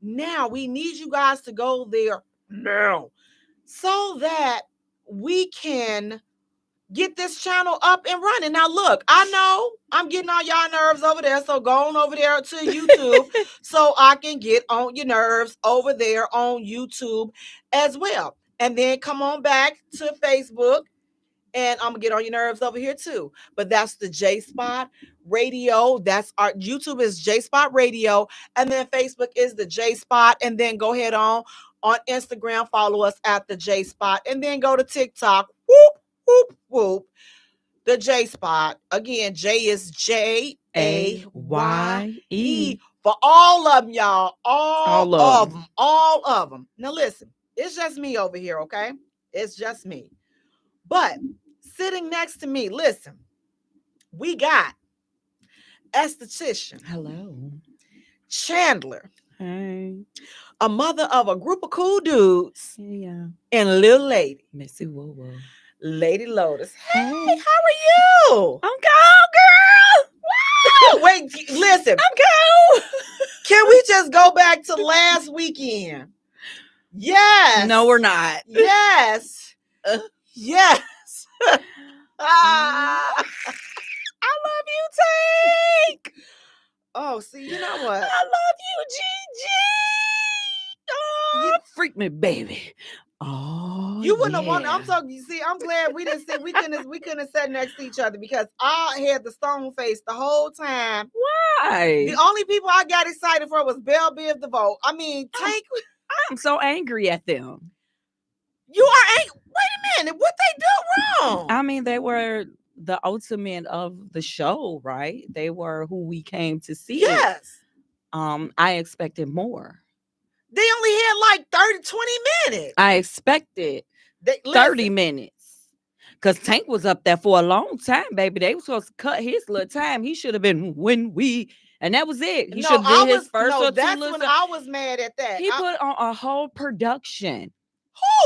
Now we need you guys to go there now so that we can get this channel up and running. Now, look, I know I'm getting on y'all nerves over there, so go on over there to YouTube so I can get on your nerves over there on YouTube as well. And then come on back to Facebook, and I'm going to get on your nerves over here too. But that's the J Spot Radio. That's our YouTube is J Spot Radio, and then Facebook is the J Spot. And then go ahead on Instagram, follow us at the J Spot, and then go to TikTok. Whoop. Whoop, whoop. The J Spot. Again, J is Jaye for all of them, y'all. All of them. Now listen, it's just me over here, okay? It's just me. But sitting next to me, listen, we got esthetician. Hello. Chandler. Hey. A mother of a group of cool dudes. Yeah. And a little lady. Missy Woo Woo. Lady Lotus. Hey, how are you? I'm cold, girl. Wow. Wait, listen. I'm cold. Can we just go back to last weekend? Yes. No, we're not. Yes. Yes. I love you, Tank. Oh, see, you know what? I love you, Gigi. Oh, you freak me, baby. Oh, you wouldn't have wanted. I'm so. You see, I'm glad we didn't sit. We couldn't have sat next to each other because I had the stone face the whole time. Why? The only people I got excited for was Belle Biv DeVoe. I mean, Tank. I'm so angry at them. You are angry. Wait a minute. What they do wrong? I mean, they were the ultimate of the show, right? They were who we came to see. Yes. I expected more. They only had like 20 minutes. I expected 30 minutes. Because Tank was up there for a long time, baby. They were supposed to cut his little time. He should have been and that was it. He should have did his first or two. That's when I was mad at that. He put on a whole production.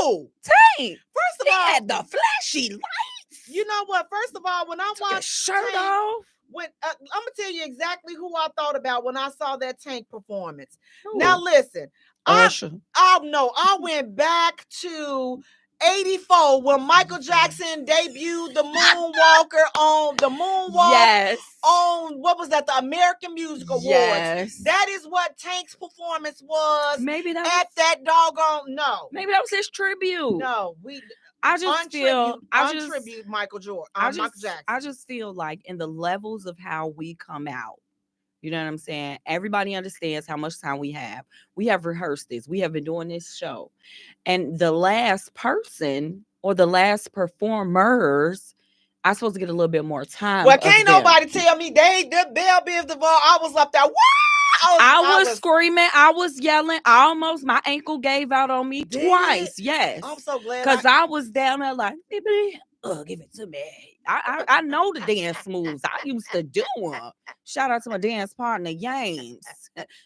Who? Tank. First of all, had the flashy lights. You know what? First of all, when I watched shirt Tank, off. I'm gonna tell you exactly who I thought about when I saw that Tank performance. Ooh. Now listen, I went back to 84 when Michael Jackson debuted the Moonwalker on the Moonwalk. Yes. On what was that? The American Music Awards. Yes. That is what Tank's performance was. Maybe that at that doggone Maybe that was his tribute. No, I just feel untribute Michael Jackson. I just feel like in the levels of how we come out, you know what I'm saying? Everybody understands how much time we have. We have rehearsed this. We have been doing this show. And the last person or the last performers, I'm supposed to get a little bit more time. Well, can't nobody tell me the Belle Biv DeVoe. I was up there. I was screaming. I was yelling. My ankle gave out on me twice. Yes. I'm so glad. Because I was down there like, baby, give it to me. I know the dance moves. I used to do them. Shout out to my dance partner, James.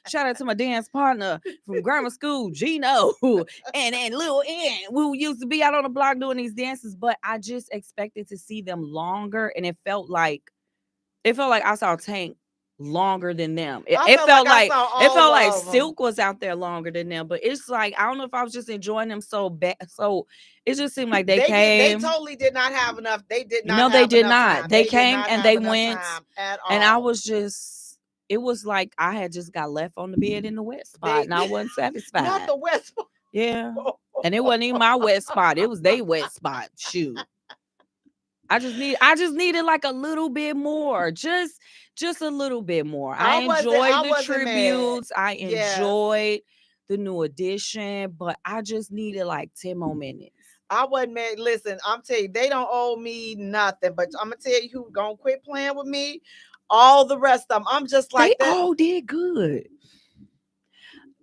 Shout out to my dance partner from grammar school, Gino, and Lil N, who used to be out on the block doing these dances. But I just expected to see them longer, and it felt like I saw Tank longer than them. It felt like Silk was out there longer than them, but it's like I don't know if I was just enjoying them so bad. So it just seemed like they came. They totally did not have enough. They did not. No, they did not. Time. They came and they went, at all. and I was just. It was like I had just got left on the bed in the wet spot, and I wasn't satisfied. Not the wet spot. Yeah, and it wasn't even my wet spot. It was their wet spot. Shoot. I just needed like a little bit more, just a little bit more. I enjoyed the tributes. I enjoyed the new edition, but I just needed like 10 more minutes. I wasn't mad. Listen, I'm telling you, they don't owe me nothing, but I'm gonna tell you who gonna quit playing with me. all the rest of them. I'm just like They that. all did good.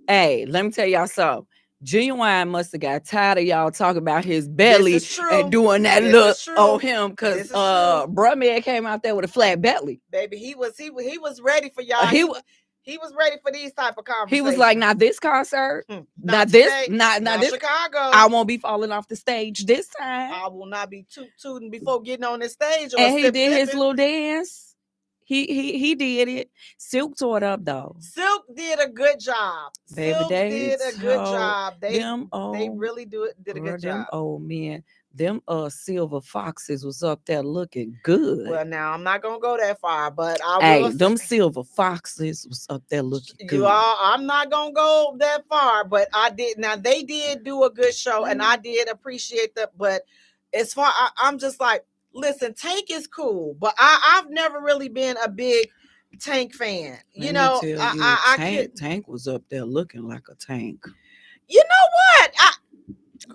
Hey, let me tell y'all something. Genuine must have got tired of y'all talking about his belly This is true. and doing that This look is true. on him because This is true. bruh man came out there with a flat belly. Baby, he was ready for y'all. He was ready for these type of conversations. He was like, "Not this concert, not this, today, not this. Chicago. I won't be falling off the stage this time. I will not be tooting before getting on the stage." Or And he did his sipping. little dance. He did it. Silk tore it up though. Silk did a good job. Baby, Silk did a good job. They them really did a good job. Them old men, them silver foxes was up there looking good. Well, now I'm not gonna go that far, but I will. Hey, them silver foxes was up there looking good. I'm not gonna go that far, but I did. Now they did do a good show, and I did appreciate that. But as far, I'm just like, listen, Tank is cool, but I've never really been a big Tank fan. Tank was up there looking like a tank. You know what?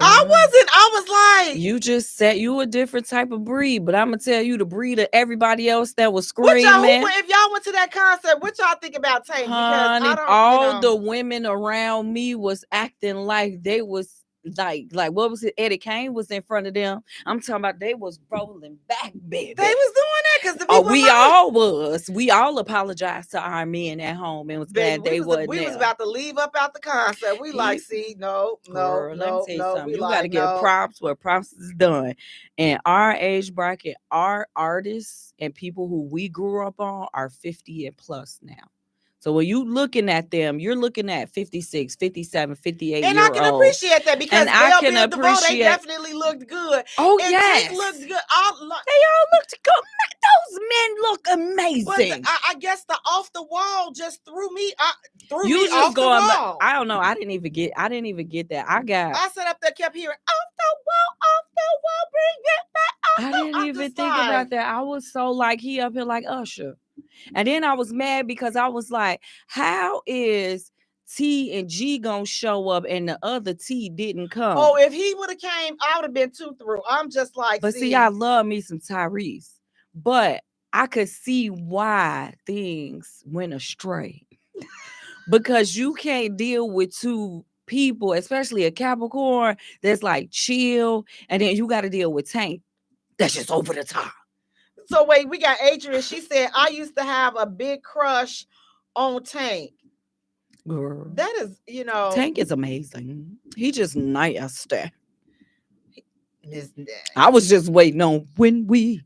I wasn't. I was like, you just said you a different type of breed, but I'm gonna tell you the breed of everybody else that was screaming. If y'all went to that concert, what y'all think about Tank? Honey, because all the women around me was acting like they was like what was it? Eddie Kane was in front of them. I'm talking about they was rolling back, baby. They was doing that because the people all was. We all apologized to our men at home and was glad they wasn't there. We was about to leave up out the concert. We like, see, no. Let me tell you something. You got to give props where props is done. And our age bracket, our artists and people who we grew up on are 50 and plus now. So when you looking at them, you're looking at 56, 57, 58 and I can appreciate that because they definitely looked good. Oh, and yes. Tank looked good. They all looked good. Those men look amazing. But I guess the off the wall just threw me off the wall. I don't know. I didn't even get that. I sat up there, kept hearing off the wall, bring it back. I didn't even think about that. I was so like he up here like Usher. And then I was mad because I was like, how is T and G gonna show up and the other T didn't come? Oh, if he would have came, I would have been too through. I'm just like, but see, I love me some Tyrese, but I could see why things went astray. Because you can't deal with two people, especially a Capricorn that's like chill, and then you got to deal with Tank that's just over the top. So wait, we got Adrian. She said, I used to have a big crush on Tank. Girl, that is, Tank is amazing. He just nasty. I was just waiting on when we.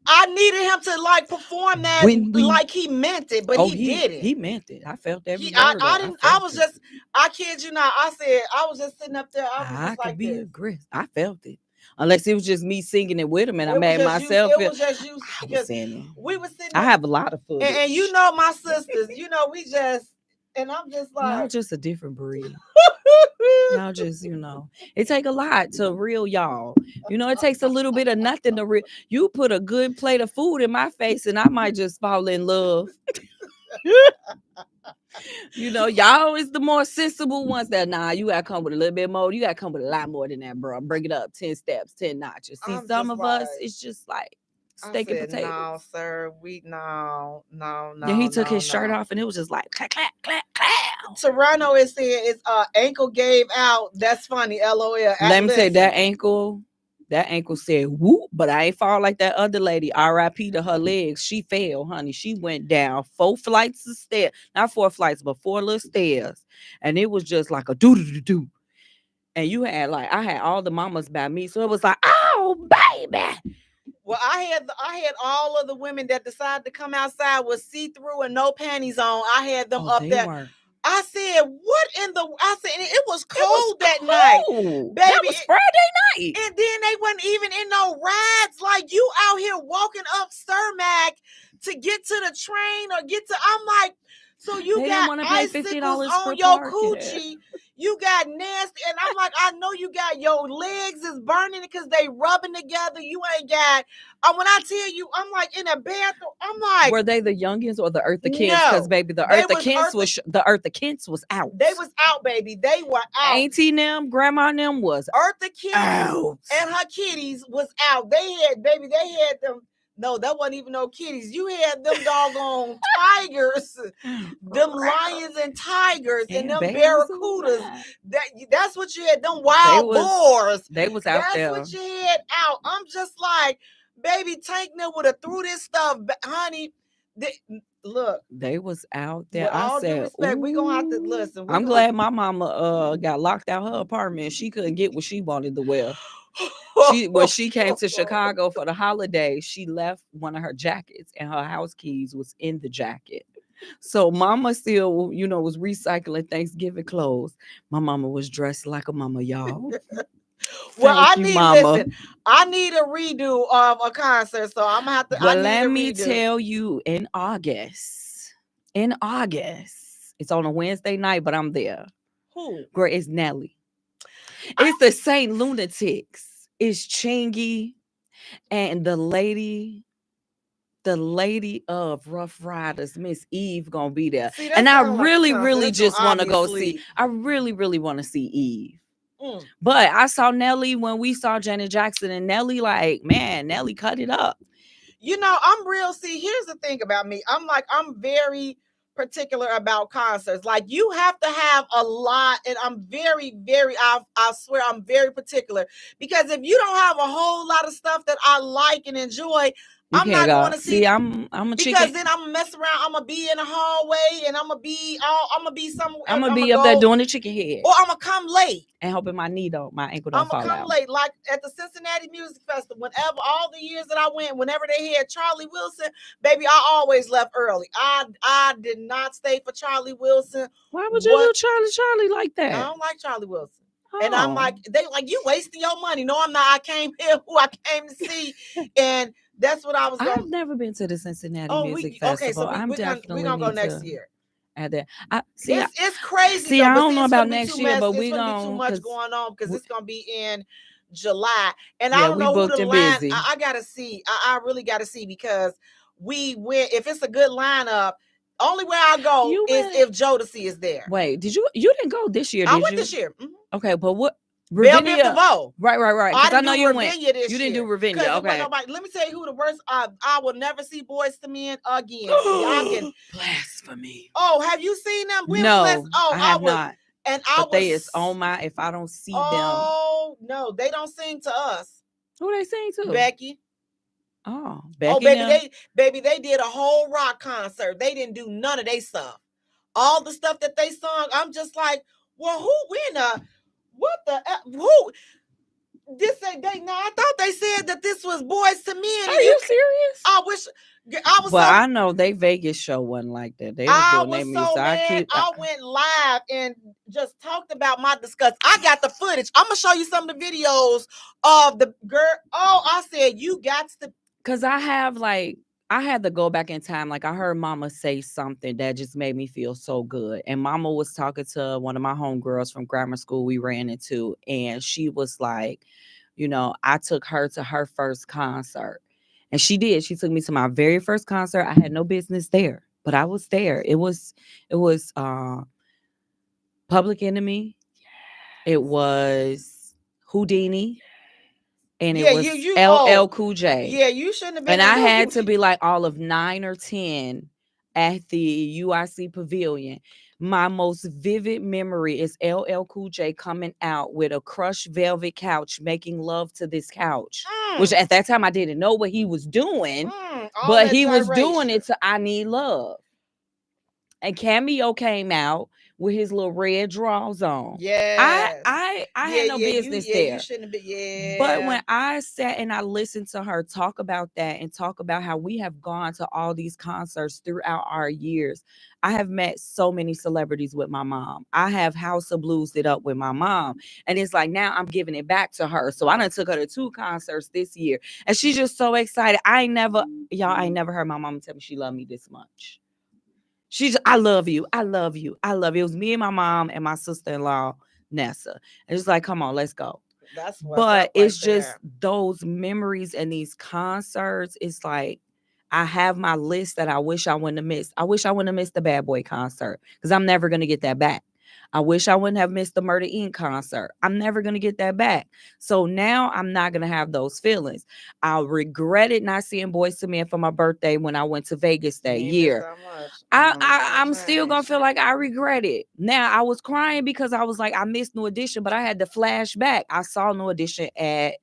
I needed him to like perform that like he meant it, but he did it. He meant it. I felt every word. I kid you not. I said I was just sitting up there. I could be aggressive. I felt it. Unless it was just me singing it with him and I made myself feel. It was just you. We were sitting. I have a lot of footage. And my sisters, we just, and I'm just like. Y'all just a different breed. Y'all just, it take a lot to reel y'all. It takes a little bit of nothing to reel. You put a good plate of food in my face and I might just fall in love. Y'all is the more sensible ones that you gotta come with a little bit more. You gotta come with a lot more than that, bro. Bring it up 10 steps, 10 notches. See, some of us, it's just like steak and potatoes. No, sir, no. Then he took his shirt off and it was just like clap, clap, clap, clap. Toronto is saying it's ankle gave out. That's funny. LOL. Let me say that ankle said whoop, but I ain't fall like that other lady. RIP to her legs. She fell, honey. She went down 4 flights of stairs. Not 4 flights, but 4 little stairs. And it was just like a do-do-do-do. And I had all the mamas by me. So it was like, oh, baby. Well, I had all of the women that decided to come outside with see-through and no panties on. I had them up there. Weren't. I said, what in the... I said, and it was cold that night. Baby, that was Friday night. And then they wasn't even in no rides. Like, you out here walking up Cermak to get to the train or get to... I'm like, so you got icicles on your coochie. You got nasty. And I'm like, I know you got your legs is burning because they rubbing together. You ain't got... when I tell you, I'm like in a bathroom. I'm like... Were they the youngins or the Eartha Kents? Because, baby, the Eartha Kents was out. They was out, baby. They were out. Auntie them, grandma them was Eartha Kents out. And her kitties was out. They had them No, that wasn't even no kitties. You had them doggone tigers, them lions and tigers, and them barracudas. That's what you had. Them wild boars. They was out That's there. what you had out. I'm just like, baby, Tank would have threw this stuff, honey. Look, they was out there. With all due respect, we gonna have to listen. I'm glad my mama got locked out her apartment. She couldn't get what she wanted to wear. When she came to Chicago for the holiday, she left one of her jackets, and her house keys was in the jacket. So mama still, was recycling Thanksgiving clothes. My mama was dressed like a mama, y'all. Well, I need a redo of a concert, so I'm gonna have to. But let me tell you, in August, it's on a Wednesday night, but I'm there. Who? Girl, it's Nelly. It's the Saint Lunatics. It's Chingy and the lady of Rough Riders, Miss Eve, gonna be there. See, and I really just want to go see. I really want to see Eve. But I saw Nelly when we saw Janet Jackson, and Nelly, Nelly cut it up. I'm real. See, here's the thing about me. I'm very particular about concerts. Like, you have to have a lot, and I'm very, very, I swear I'm very particular, because if you don't have a whole lot of stuff that I like and enjoy, I'm not going to see. I'm a chicken. Because then I'm gonna mess around. I'm gonna be in the hallway, and I'm gonna be somewhere. I'm gonna be up there doing the chicken head, or I'm gonna come late and hoping my ankle don't fall out. I'm gonna come late, like at the Cincinnati Music Festival. Whenever, all the years that I went, whenever they had Charlie Wilson, baby, I always left early. I did not stay for Charlie Wilson. Why would you do Charlie like that? I don't like Charlie Wilson. Oh. And I'm like, you wasting your money. No, I'm not. I came here who I came to see, and that's what I was going. I've never been to the Cincinnati Music Festival. Okay, so we're gonna go next year. At that, it's crazy. See, I don't know about next year, but we're gonna be too much going on, because it's gonna be in July, and I don't know who the line. I gotta see. I really gotta see, because we went. If it's a good lineup, only way I go is if Jodeci is there. Wait, you didn't go this year? I went this year. Mm-hmm. Okay, but what? Belle Biv DeVoe. Right. Because I know you went. You didn't do Ravinia. Okay. Let me tell you who the worst. I will never see Boyz II Men again. Blasphemy. Oh, have you seen them? No, I have not. And they is on my. If I don't see them. Oh no, they don't sing to us. Who they sing to? Becky. Oh, Becky. They did a whole rock concert. They didn't do none of their stuff. All the stuff that they sung, I'm just like, well, what the who? This ain't they. Now I thought they said that this was Boyz II Men. Are you serious? I wish I was. But I know they Vegas show wasn't like that. They was doing their music. Mad. I went live and just talked about my disgust. I got the footage. I'm gonna show you some of the videos of the girl. Oh, I said you got to. Cause I had to go back in time. Like, I heard Mama say something that just made me feel so good. And Mama was talking to one of my homegirls from grammar school we ran into. And she was like, I took her to her first concert. And she did. She took me to my very first concert. I had no business there, but I was there. It was Public Enemy. It was Houdini. And it was LL Cool J. Yeah, you shouldn't have been. And I had to be like all of 9 or 10 at the UIC Pavilion. My most vivid memory is LL Cool J coming out with a crushed velvet couch, making love to this couch, which at that time I didn't know what he was doing, but he was doing it to I Need Love. And Cameo came out with his little red drawers on. Yeah, I had no business there. You shouldn't have been. Yeah. But when I sat and I listened to her talk about that and talk about how we have gone to all these concerts throughout our years, I have met so many celebrities with my mom. I have House of Blues it up with my mom. And it's like, now I'm giving it back to her. So I done took her to 2 concerts this year. And she's just so excited. I ain't never heard my mom tell me she loved me this much. I love you. I love you. I love you. It was me and my mom and my sister-in-law, Nessa. And it's like, come on, let's go. But it's just those memories and these concerts. It's like, I have my list that I wish I wouldn't have missed. I wish I wouldn't have missed the Bad Boy concert, because I'm never going to get that back. I wish I wouldn't have missed the Murder Inc. concert. I'm never going to get that back. So now I'm not going to have those feelings. I regretted not seeing Boyz II Men for my birthday when I went to Vegas that year. I'm still going to feel like I regret it. Now, I was crying because I was like, I missed New Edition, but I had to flash back. I saw New Edition at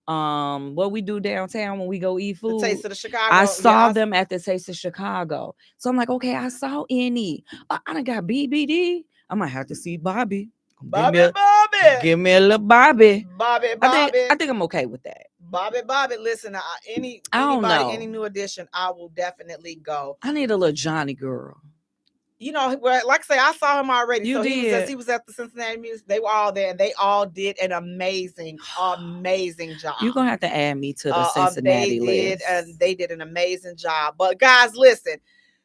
what we do downtown when we go eat food. The Taste of the Chicago. I saw them at the Taste of Chicago. So I'm like, okay, I saw Annie. I done got BBD. I might have to see Bobby. Bobby. Give me a little Bobby. Bobby. I think I'm okay with that. Bobby. Listen, anybody, any New Edition, I will definitely go. I need a little Johnny girl. You know, like I say, I saw him already. You did. He was at the Cincinnati Music. They were all there, and they all did an amazing job. You're gonna have to add me to the Cincinnati list. They did an amazing job. But guys, listen.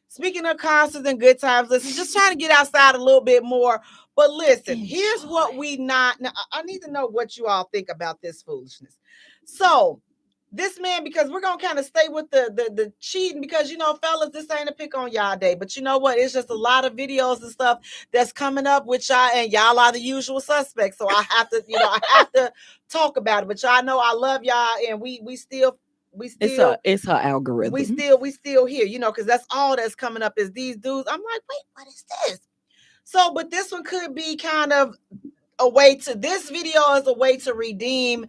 Speaking of concerts and good times, listen, just trying to get outside a little bit more. But listen, here's what now, I need to know what you all think about this foolishness. So, this man, because we're going to kind of stay with the cheating, because, you know, fellas, this ain't a pick on y'all day. But you know what? It's just a lot of videos and stuff that's coming up with y'all, and y'all are the usual suspects. So I have to, talk about it. But y'all know I love y'all, and we still it's her algorithm. We still here, you know, because that's all that's coming up is these dudes. I'm like, wait, what is this? So, but this one could be kind of this video is a way to redeem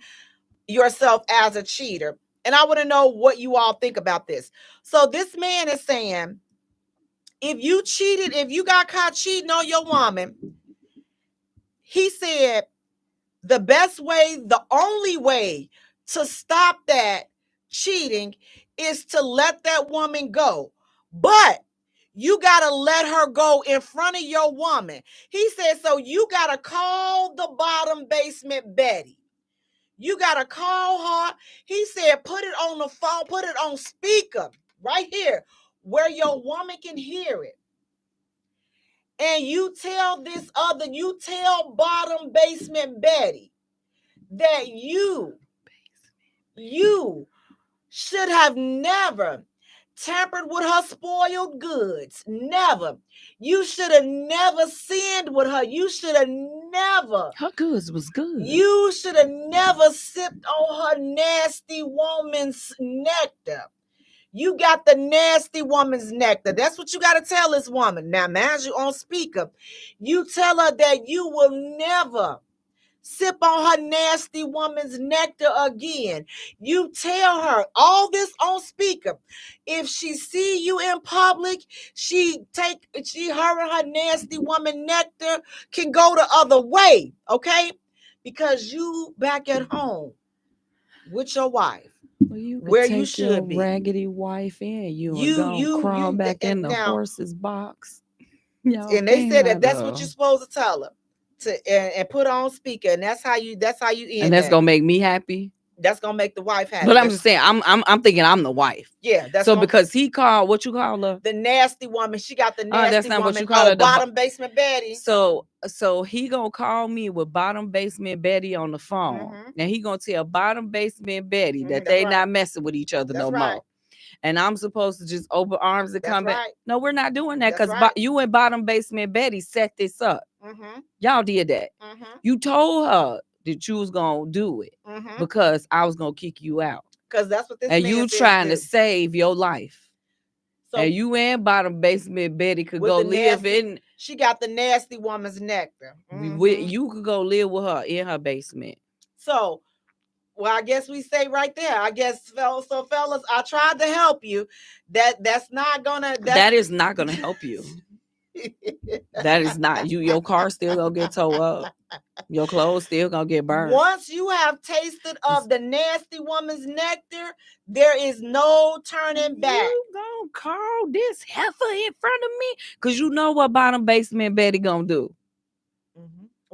yourself as a cheater. And I want to know what you all think about this. So this man is saying, if you got caught cheating on your woman, he said the only way to stop that cheating is to let that woman go. But you got to let her go in front of your woman. He said, so you got to call the bottom basement Betty. You got to call her. He said, put it on the phone, put it on speaker right here where your woman can hear it. And you tell bottom basement Betty that you should have never tampered with her spoiled goods. Never. You should have never sinned with her. You should have never. Her goods was good. You should have never sipped on her nasty woman's nectar. You got the nasty woman's nectar. That's what you got to tell this woman. Now, mind you, on speaker, you tell her that you will never sip on her nasty woman's nectar again. You tell her all this on speaker. If she see you in public, her and her nasty woman nectar can go the other way, okay? Because you back at home with your wife. Well, you where you should be. Raggedy wife in you crawl back in the horse's box. And they said that's what you're supposed to tell her. And put on speaker, and that's how you end. And that's gonna make me happy. That's gonna make the wife happy. But I'm just saying, I'm thinking I'm the wife. Yeah, that's so because he called what you call her the nasty woman. She got the nasty that's not woman. What you call her, bottom basement Betty. So he gonna call me with bottom basement Betty on the phone. Mm-hmm. Now he gonna tell bottom basement Betty that they not messing with each other more. And I'm supposed to just open arms and come back. No, we're not doing that because you and bottom basement Betty set this up. Mm-hmm. Y'all did that. Mm-hmm. You told her that you was gonna do it because I was gonna kick you out. Because that's what this and man you trying to save your life. So and you and bottom basement Betty could go live in. She got the nasty woman's nectar. Mm-hmm. You could go live with her in her basement. So. Well, I guess we say right there. I guess, fellas, I tried to help you. That's not gonna. That is not gonna help you. That is not you. Your car still gonna get towed up. Your clothes still gonna get burned. Once you have tasted of the nasty woman's nectar, there is no turning back. You gonna call this heifer in front of me? Cause you know what bottom basement Betty gonna do.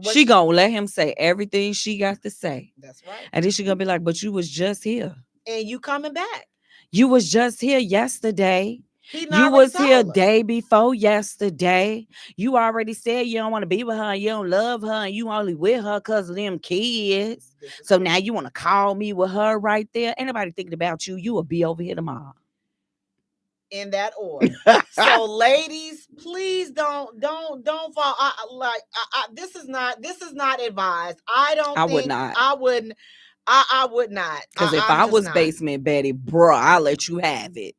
She gonna let him say everything she got to say. That's right. And then she gonna be like, but you was just here. And you coming back. You was just here yesterday. You was here day before yesterday. You already said you don't want to be with her. You don't love her. And you only with her because of them kids. So now you want to call me with her right there. Ain't nobody thinking about you. You will be over here tomorrow. in that order. So, ladies, please don't fall. This is not advised. I don't I think would not. I wouldn't. I would not. Because if I'm I just was not. Basement Betty, bruh, I'll let you have it.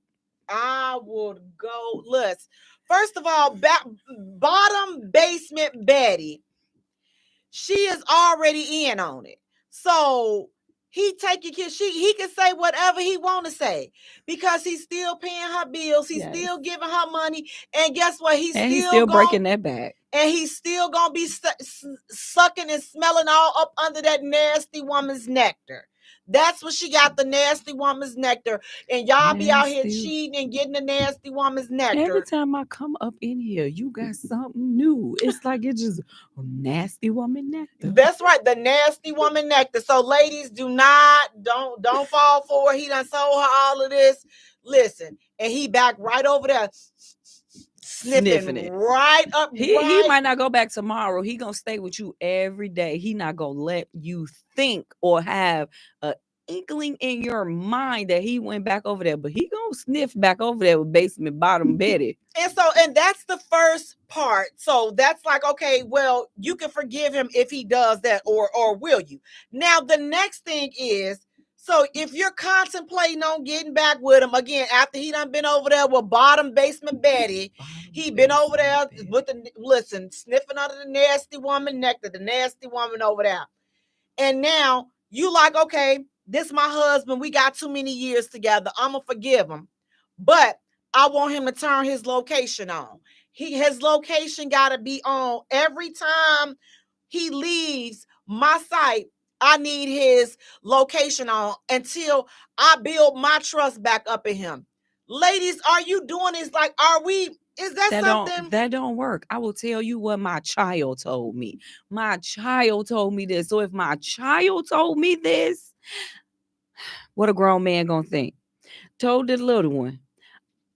I would go. Listen, first of all, bottom basement Betty, she is already in on it. So he taking kids. He can say whatever he want to say because he's still paying her bills. He's Yes. still giving her money, and guess what? He's And he's still still breaking that back. and he's still gonna be sucking and smelling all up under that nasty woman's nectar. That's what she got, the nasty woman's nectar. And y'all be out here cheating and getting the nasty woman's nectar. Every time I come up in here, you got something new. It's like it's just a nasty woman nectar. That's right, the nasty woman nectar. So ladies, don't fall for it. He done sold her all of this. Listen, and he back right over there. Sniffing it right up. He might not go back tomorrow. He gonna stay with you every day. He not gonna let you think or have a inkling in your mind that he went back over there, but he gonna sniff back over there with basement bottom Betty. And that's the first part. So that's like, okay, well, you can forgive him if he does that, or will you? Now the next thing is, so if you're contemplating on getting back with him again after he done been over there with bottom basement Betty, he been over there with sniffing under the nasty woman nectar, the nasty woman over there. And now you like, okay, this my husband. We got too many years together. I'm gonna forgive him, but I want him to turn his location on. His location got to be on every time he leaves my site. I need his location on until I build my trust back up in him. Ladies, are you doing this? Like, is that something? That don't work. I will tell you what my child told me. My child told me this. So if my child told me this, what a grown man gonna think? Told the little one,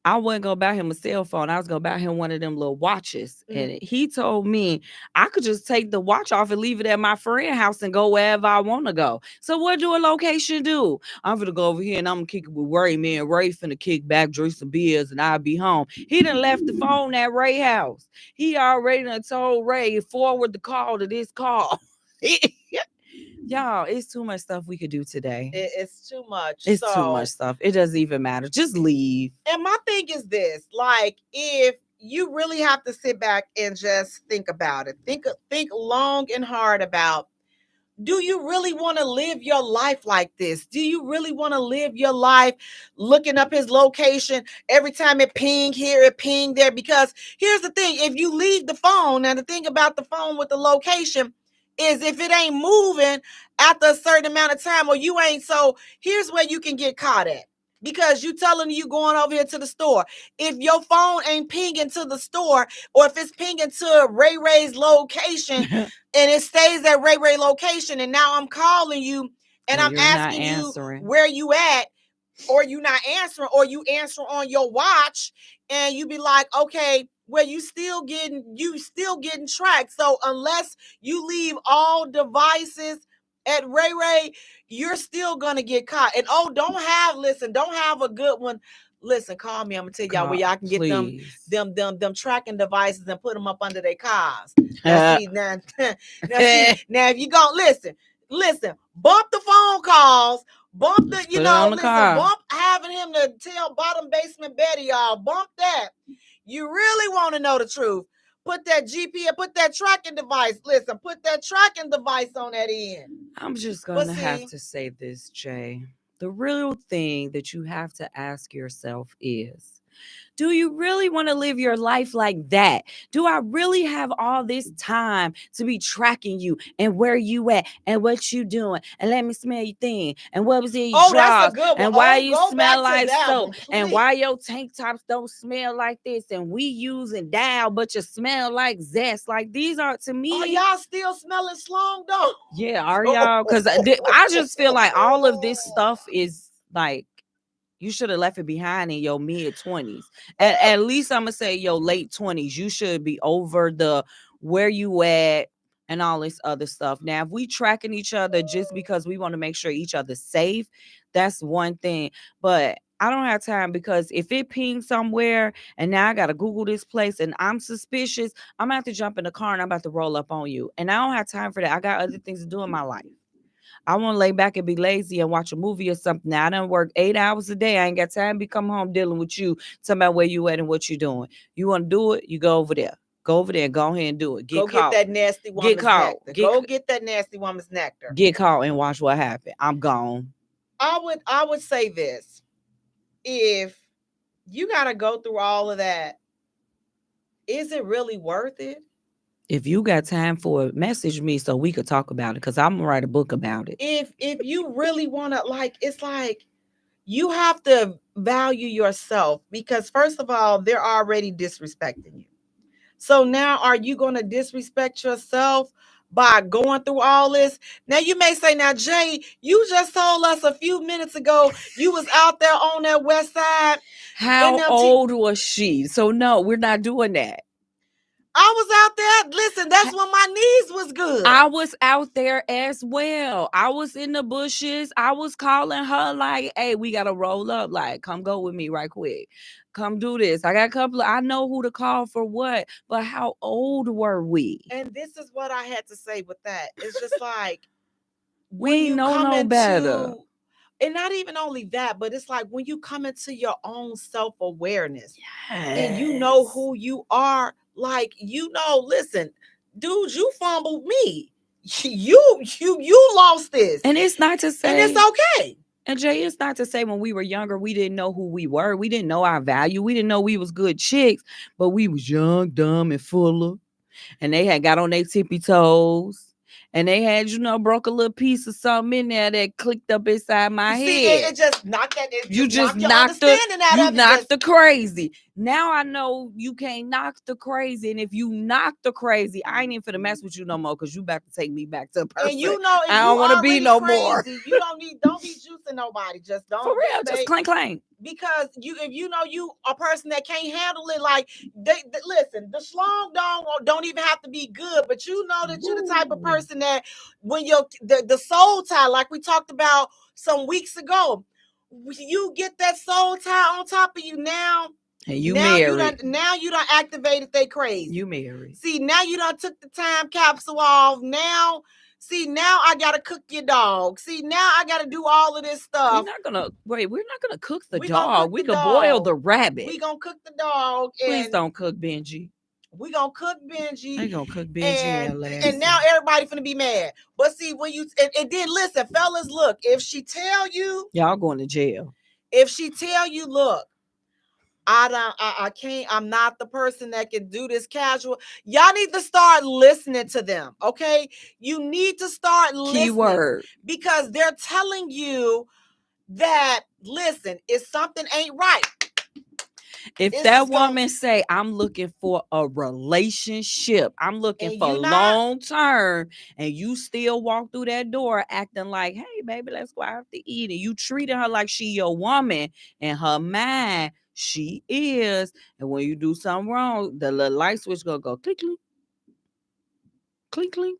I wasn't gonna buy him a cell phone. I was gonna buy him one of them little watches. And he told me I could just take the watch off and leave it at my friend's house and go wherever I want to go. So what do a location do? I'm gonna go over here and I'm gonna kick it with Ray. Me and Ray finna kick back, drink some beers, and I'll be home. He done left the phone at Ray's house. He already done told Ray, forward the call to this call. Y'all, it's too much stuff we could do today. It's too much. It's too much stuff. It doesn't even matter. Just leave. And my thing is this, like, if you really have to sit back and just think about it, think long and hard about, do you really want to live your life like this? Do you really want to live your life looking up his location every time it ping here, it ping there? Because here's the thing, if you leave the phone, and the thing about the phone with the location is if it ain't moving after a certain amount of time, or you ain't, so here's where you can get caught at. Because you telling you going over here to the store. If your phone ain't pinging to the store, or if it's pinging to Ray Ray's location and it stays at Ray Ray location, and now I'm calling you and I'm asking you where you at, or you not answering, or you answer on your watch, and you be like, okay, well, you still getting tracked. So unless you leave all devices at Ray Ray, you're still gonna get caught. And don't have a good one. Listen, call me. I'm gonna tell y'all where y'all can get them tracking devices and put them up under their cars. Now, if you gonna listen, bump the phone calls, bump the, bump having him to tell bottom basement Betty, y'all, bump that. You really want to know the truth, put that GPS, put that tracking device. Listen, put that tracking device on that end. I'm just going to have to say this, Jay. The real thing that you have to ask yourself is, do you really want to live your life like that? Do I really have all this time to be tracking you and where you at and what you doing? And let me smell your thing. And what was in your drawers? And why you smell like soap? And why your tank tops don't smell like this? And we using Dow, but you smell like Zest. Like, these are, to me. Are y'all still smelling Slong though? Yeah, are y'all? Because I just feel like all of this stuff is like, you should have left it behind in your mid-20s. At least I'm going to say your late 20s. You should be over the where you at and all this other stuff. Now, if we tracking each other just because we want to make sure each other's safe, that's one thing. But I don't have time because if it pings somewhere and now I got to Google this place and I'm suspicious, I'm going to have to jump in the car and I'm about to roll up on you. And I don't have time for that. I got other things to do in my life. I want to lay back and be lazy and watch a movie or something. Now, I done work 8 hours a day. I ain't got time to come home dealing with you, talking about where you at and what you doing. You want to do it? You go over there. Go over there and go ahead and do it. Go caught. get that nasty woman's nectar. Go get that nasty woman's nectar. Get caught and watch what happened. I'm gone. I would say this. If you got to go through all of that, is it really worth it? If you got time for it, message me so we could talk about it, because I'm gonna write a book about it. If you really want to, like, it's like you have to value yourself, because first of all, they're already disrespecting you. So now are you going to disrespect yourself by going through all this? Now you may say, now Jay, you just told us a few minutes ago you was out there on that west side. How old was she? So no, we're not doing that. I was out there. Listen, that's when my knees was good. I was out there as well. I was in the bushes. I was calling her like, hey, we got to roll up. Like, come go with me right quick. Come do this. I got a couple of, I know who to call for what, but how old were we? And this is what I had to say with that. It's just like, we ain't know no better. And not even only that, but it's like when you come into your own self-awareness, and you know who you are, like, you know, listen, dude, you fumbled me. You lost this. And it's not to say. And it's okay. And Jay, it's not to say when we were younger, we didn't know who we were. We didn't know our value. We didn't know we was good chicks, but we was young, dumb, and fuller. And they had got on their tippy toes. And they had, you know, broke a little piece of something in there that clicked up inside my head. See, it just knocked that. You just knocked the crazy. Now I know you can't knock the crazy. And if you knock the crazy, I ain't even finna mess with you no more, because you about to take me back to a person. And you know, I don't want to be no more. You don't be juicing nobody. Just don't. For real, just clang. Because if you know you a person that can't handle it, like listen, the schlong don't even have to be good, but you know that you're the type of person that when the soul tie, like we talked about some weeks ago, you get that soul tie on top of you now. And you married. Now you done activated they crazy. You married. See, now you done took the time capsule off. Now I gotta cook your dog. See, now I gotta do all of this stuff. We're not gonna cook the dog. We can boil the rabbit. We gonna cook the dog. Please don't cook Benji. We gonna cook Benji. They gonna cook Benji and now everybody finna be mad. But see, when you and then listen, fellas, look, if she tell you, y'all going to jail. If she tell you, look, I can't, I'm not the person that can do this casual. Y'all need to start listening to them, okay? You need to start listening. Keyword. Because they're telling you that, listen, if something ain't right. If that woman say, I'm looking for a relationship, I'm looking for long term, and you still walk through that door acting like, hey, baby, let's go out to eat, and you treating her like she your woman, in her mind, she is. And when you do something wrong, the little light switch gonna go click, click, click, click.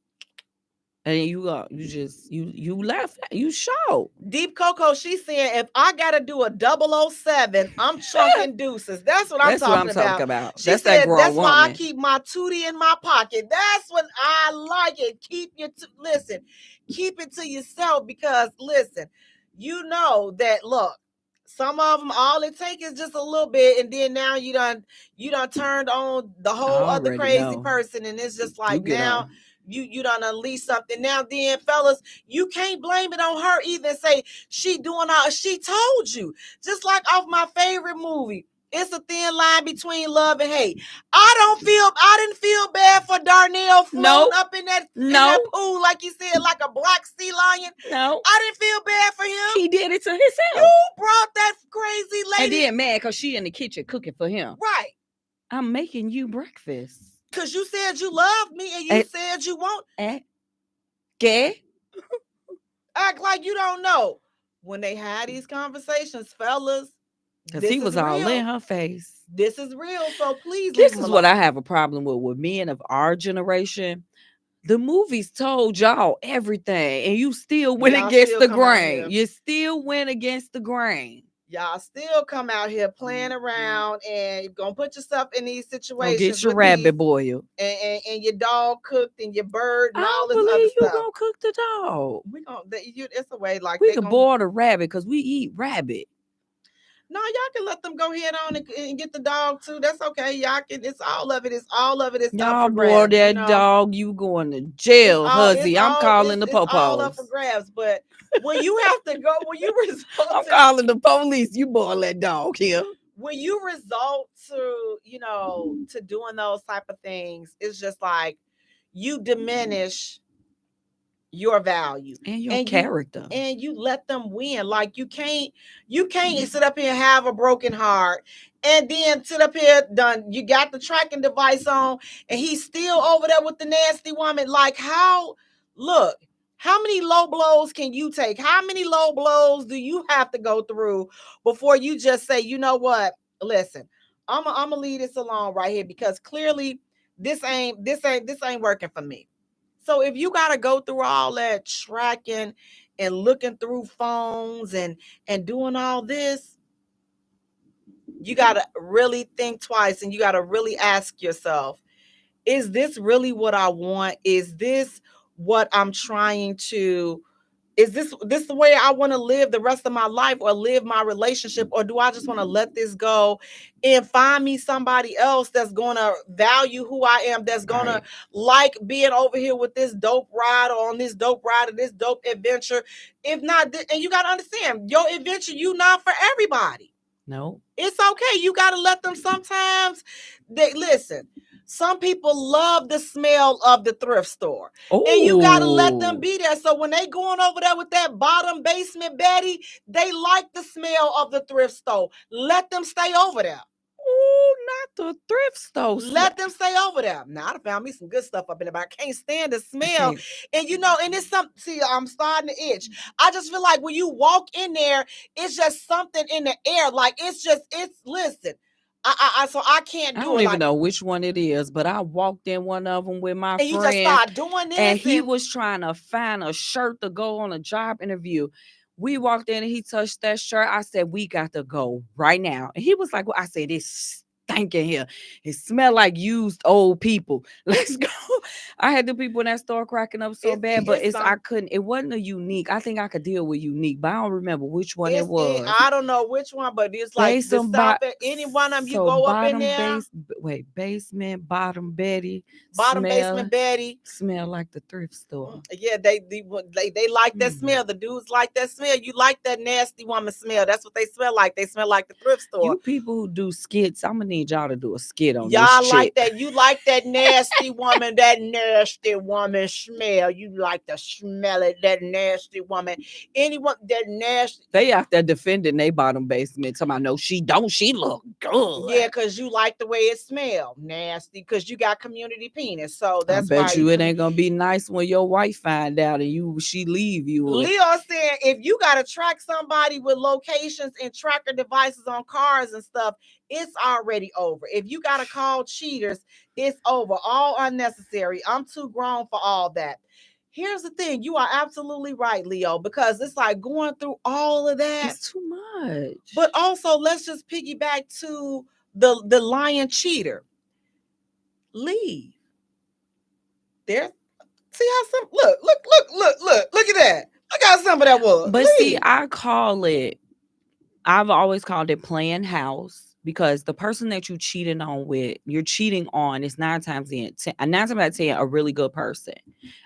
And you laugh, you show. Deep Coco, she's saying, if I gotta do a 007, I'm chunking deuces. That's what I'm talking about. She said, that's why I keep my tootie in my pocket. That's what I like it. Keep it to yourself, because listen, you know that, look, some of them, all it takes is just a little bit, and then now you done turned on the whole other crazy person, and it's just like now. You done unleash something. Now then, fellas, you can't blame it on her either. Say she told you. Just like off my favorite movie, It's a Thin Line Between Love and Hate. I didn't feel bad for Darnell floating up in that pool, like you said, like a black sea lion. No. I didn't feel bad for him. He did it to himself. You brought that crazy lady. And then mad because she in the kitchen cooking for him. Right. I'm making you breakfast. Because you said you loved me and you said you won't. Act like you don't know. When they had these conversations, fellas. Because he was all in her face. This is real, so please. This is what I have a problem with men of our generation. The movies told y'all everything, and you still went against the grain. You still went against the grain. Y'all still come out here playing around and you're gonna put yourself in these Go situations get your with rabbit these boiled. and your dog cooked and your bird and I all don't this other believe you stuff. gonna cook the dog. We gonna it's a way like We they could gonna boil the rabbit because we eat rabbit. no, y'all can let them go ahead on and get the dog too. That's okay. Y'all can. It's all of it. It's all of it. It's up Y'all for boil grabs. that dog, you going to It's jail, all. It's hussy. I'm all. calling the It's all up for popos. grabs. But when you have to go, when you result I'm to calling the police. You boil that dog here. when you result to to doing those type of things, it's just like you diminish your value And your and character. you let them win. Like you can't sit up here and have a broken heart and then sit up here done you got the tracking device on and he's still over there with the nasty woman. Like how look, how many low blows can you take? How many low blows do you have to go through before you just say, you know what, listen, I'm gonna leave this alone right here because clearly this ain't working for me. So if you got to go through all that tracking and looking through phones and doing all this, you got to really think twice and you got to really ask yourself, is this really what I want? Is this what I'm trying to is this the way I want to live the rest of my life or live my relationship, or do I just want to let this go and find me somebody else that's going to value who I am, that's going Right. to like being over here with this dope ride or on this dope ride or this dope adventure? If not, and you got to understand, your adventure, you not for everybody. No. It's okay. You got to let them sometimes. They listen. Some people love the smell of the thrift store. And you got to let them be there. So when they going over there with that bottom basement Betty, they like the smell of the thrift store. Let them stay over there. Oh, not the thrift store. Let them stay over there. Now I found me some good stuff up in there, but I can't stand the smell. Okay. And and it's something. See, I'm starting to itch. I just feel like when you walk in there, it's just something in the air. Like it's listen. So I can't I do don't it. even Like, know which one it is, but I walked in one of them with my and you just friend, start doing this, and he was trying to find a shirt to go on a job interview. We walked in and he touched that shirt. I said, "We got to go right now." And he was like, "Well," I said, "It's stinking here. It smelled like used old people. Let's go." I had the people in that store cracking up so bad, but I couldn't. It wasn't a unique. I think I could deal with unique, but I don't remember which one it was. I don't know which one, but it's like the South. Any one of them, you go up in there. Basement, bottom Betty, Bottom basement Betty. smell like the thrift store. Yeah, they like that smell. The dudes like that smell. You like that nasty woman smell. That's what they smell like. They smell like the thrift store. You people who do skits, I'm gonna need y'all to do a skit on y'all this like chick. that. You like that nasty woman. That nasty woman smell. You like to smell it. That nasty woman. Anyone that nasty. They out there defending they bottom basement. Talking about no, she don't. She look good. Yeah, because you like the way it smell. Nasty. Because you got community penis. So that's I bet why you it ain't gonna be nice when your wife find out and she leave you. Leo said if you gotta track somebody with locations and tracker devices on cars and stuff, it's already over. If you gotta call cheaters, it's over. All unnecessary. I'm too grown for all that. Here's the thing, you are absolutely right, Leo, because it's like going through all of that. It's too much. But also, let's just piggyback to the lying cheater. Leave. There. See how some look at that. Look how simple that was. But Leave. see, I've always called it playing house. Because the person that you're cheating on is 9 times out of 10 a really good person.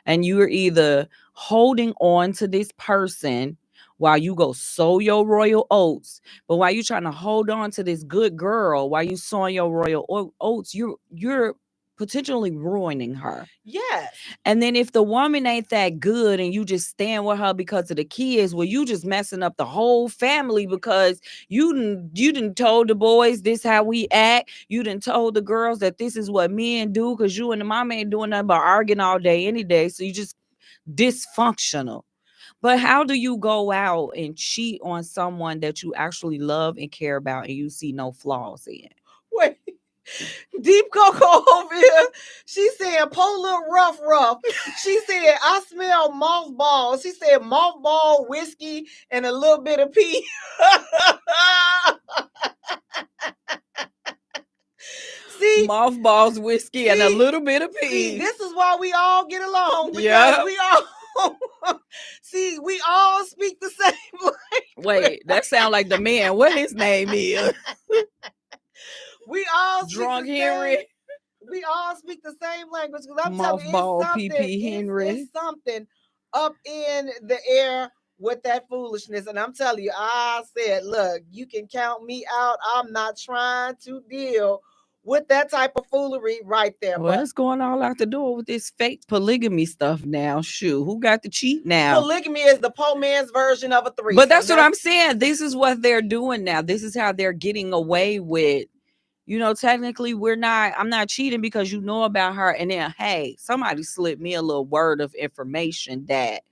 And you're either holding on to this person while you go sow your royal oats, but while you're trying to hold on to this good girl, while you sowing your royal oats, you're potentially ruining her. Yes. And then if the woman ain't that good and you just stand with her because of the kids, well, you just messing up the whole family because you done told the boys this how we act. You done told the girls that this is what men do because you and the mama ain't doing nothing but arguing all day, any day. So you just dysfunctional. But how do you go out and cheat on someone that you actually love and care about and you see no flaws in? Wait. Deep Coco over here. She said, "Pull little rough." She said, "I smell mothballs." She said, "Mothball whiskey and a little bit of pee." See, Mothballs, whiskey, and a little bit of pee. this is why we all get along, because Yeah. we all see, we all speak the same language. Wait, that sound like the man. What his name is? We all Drunk speak the Henry. same. We all speak the same language, because I'm telling you, Mothball it's something. PP Henry. It's something up in the air with that foolishness, and I'm telling you, I said, look, you can count me out. I'm not trying to deal with that type of foolery right there. Well, But it's going all out the door with this fake polygamy stuff now. Shoot, who got the cheat now? polygamy is the poor man's version of a threesome. But that's what I'm saying. This is what they're doing now. This is how they're getting away with. Technically, I'm not cheating because you know about her. And then, hey, somebody slipped me a little word of information that.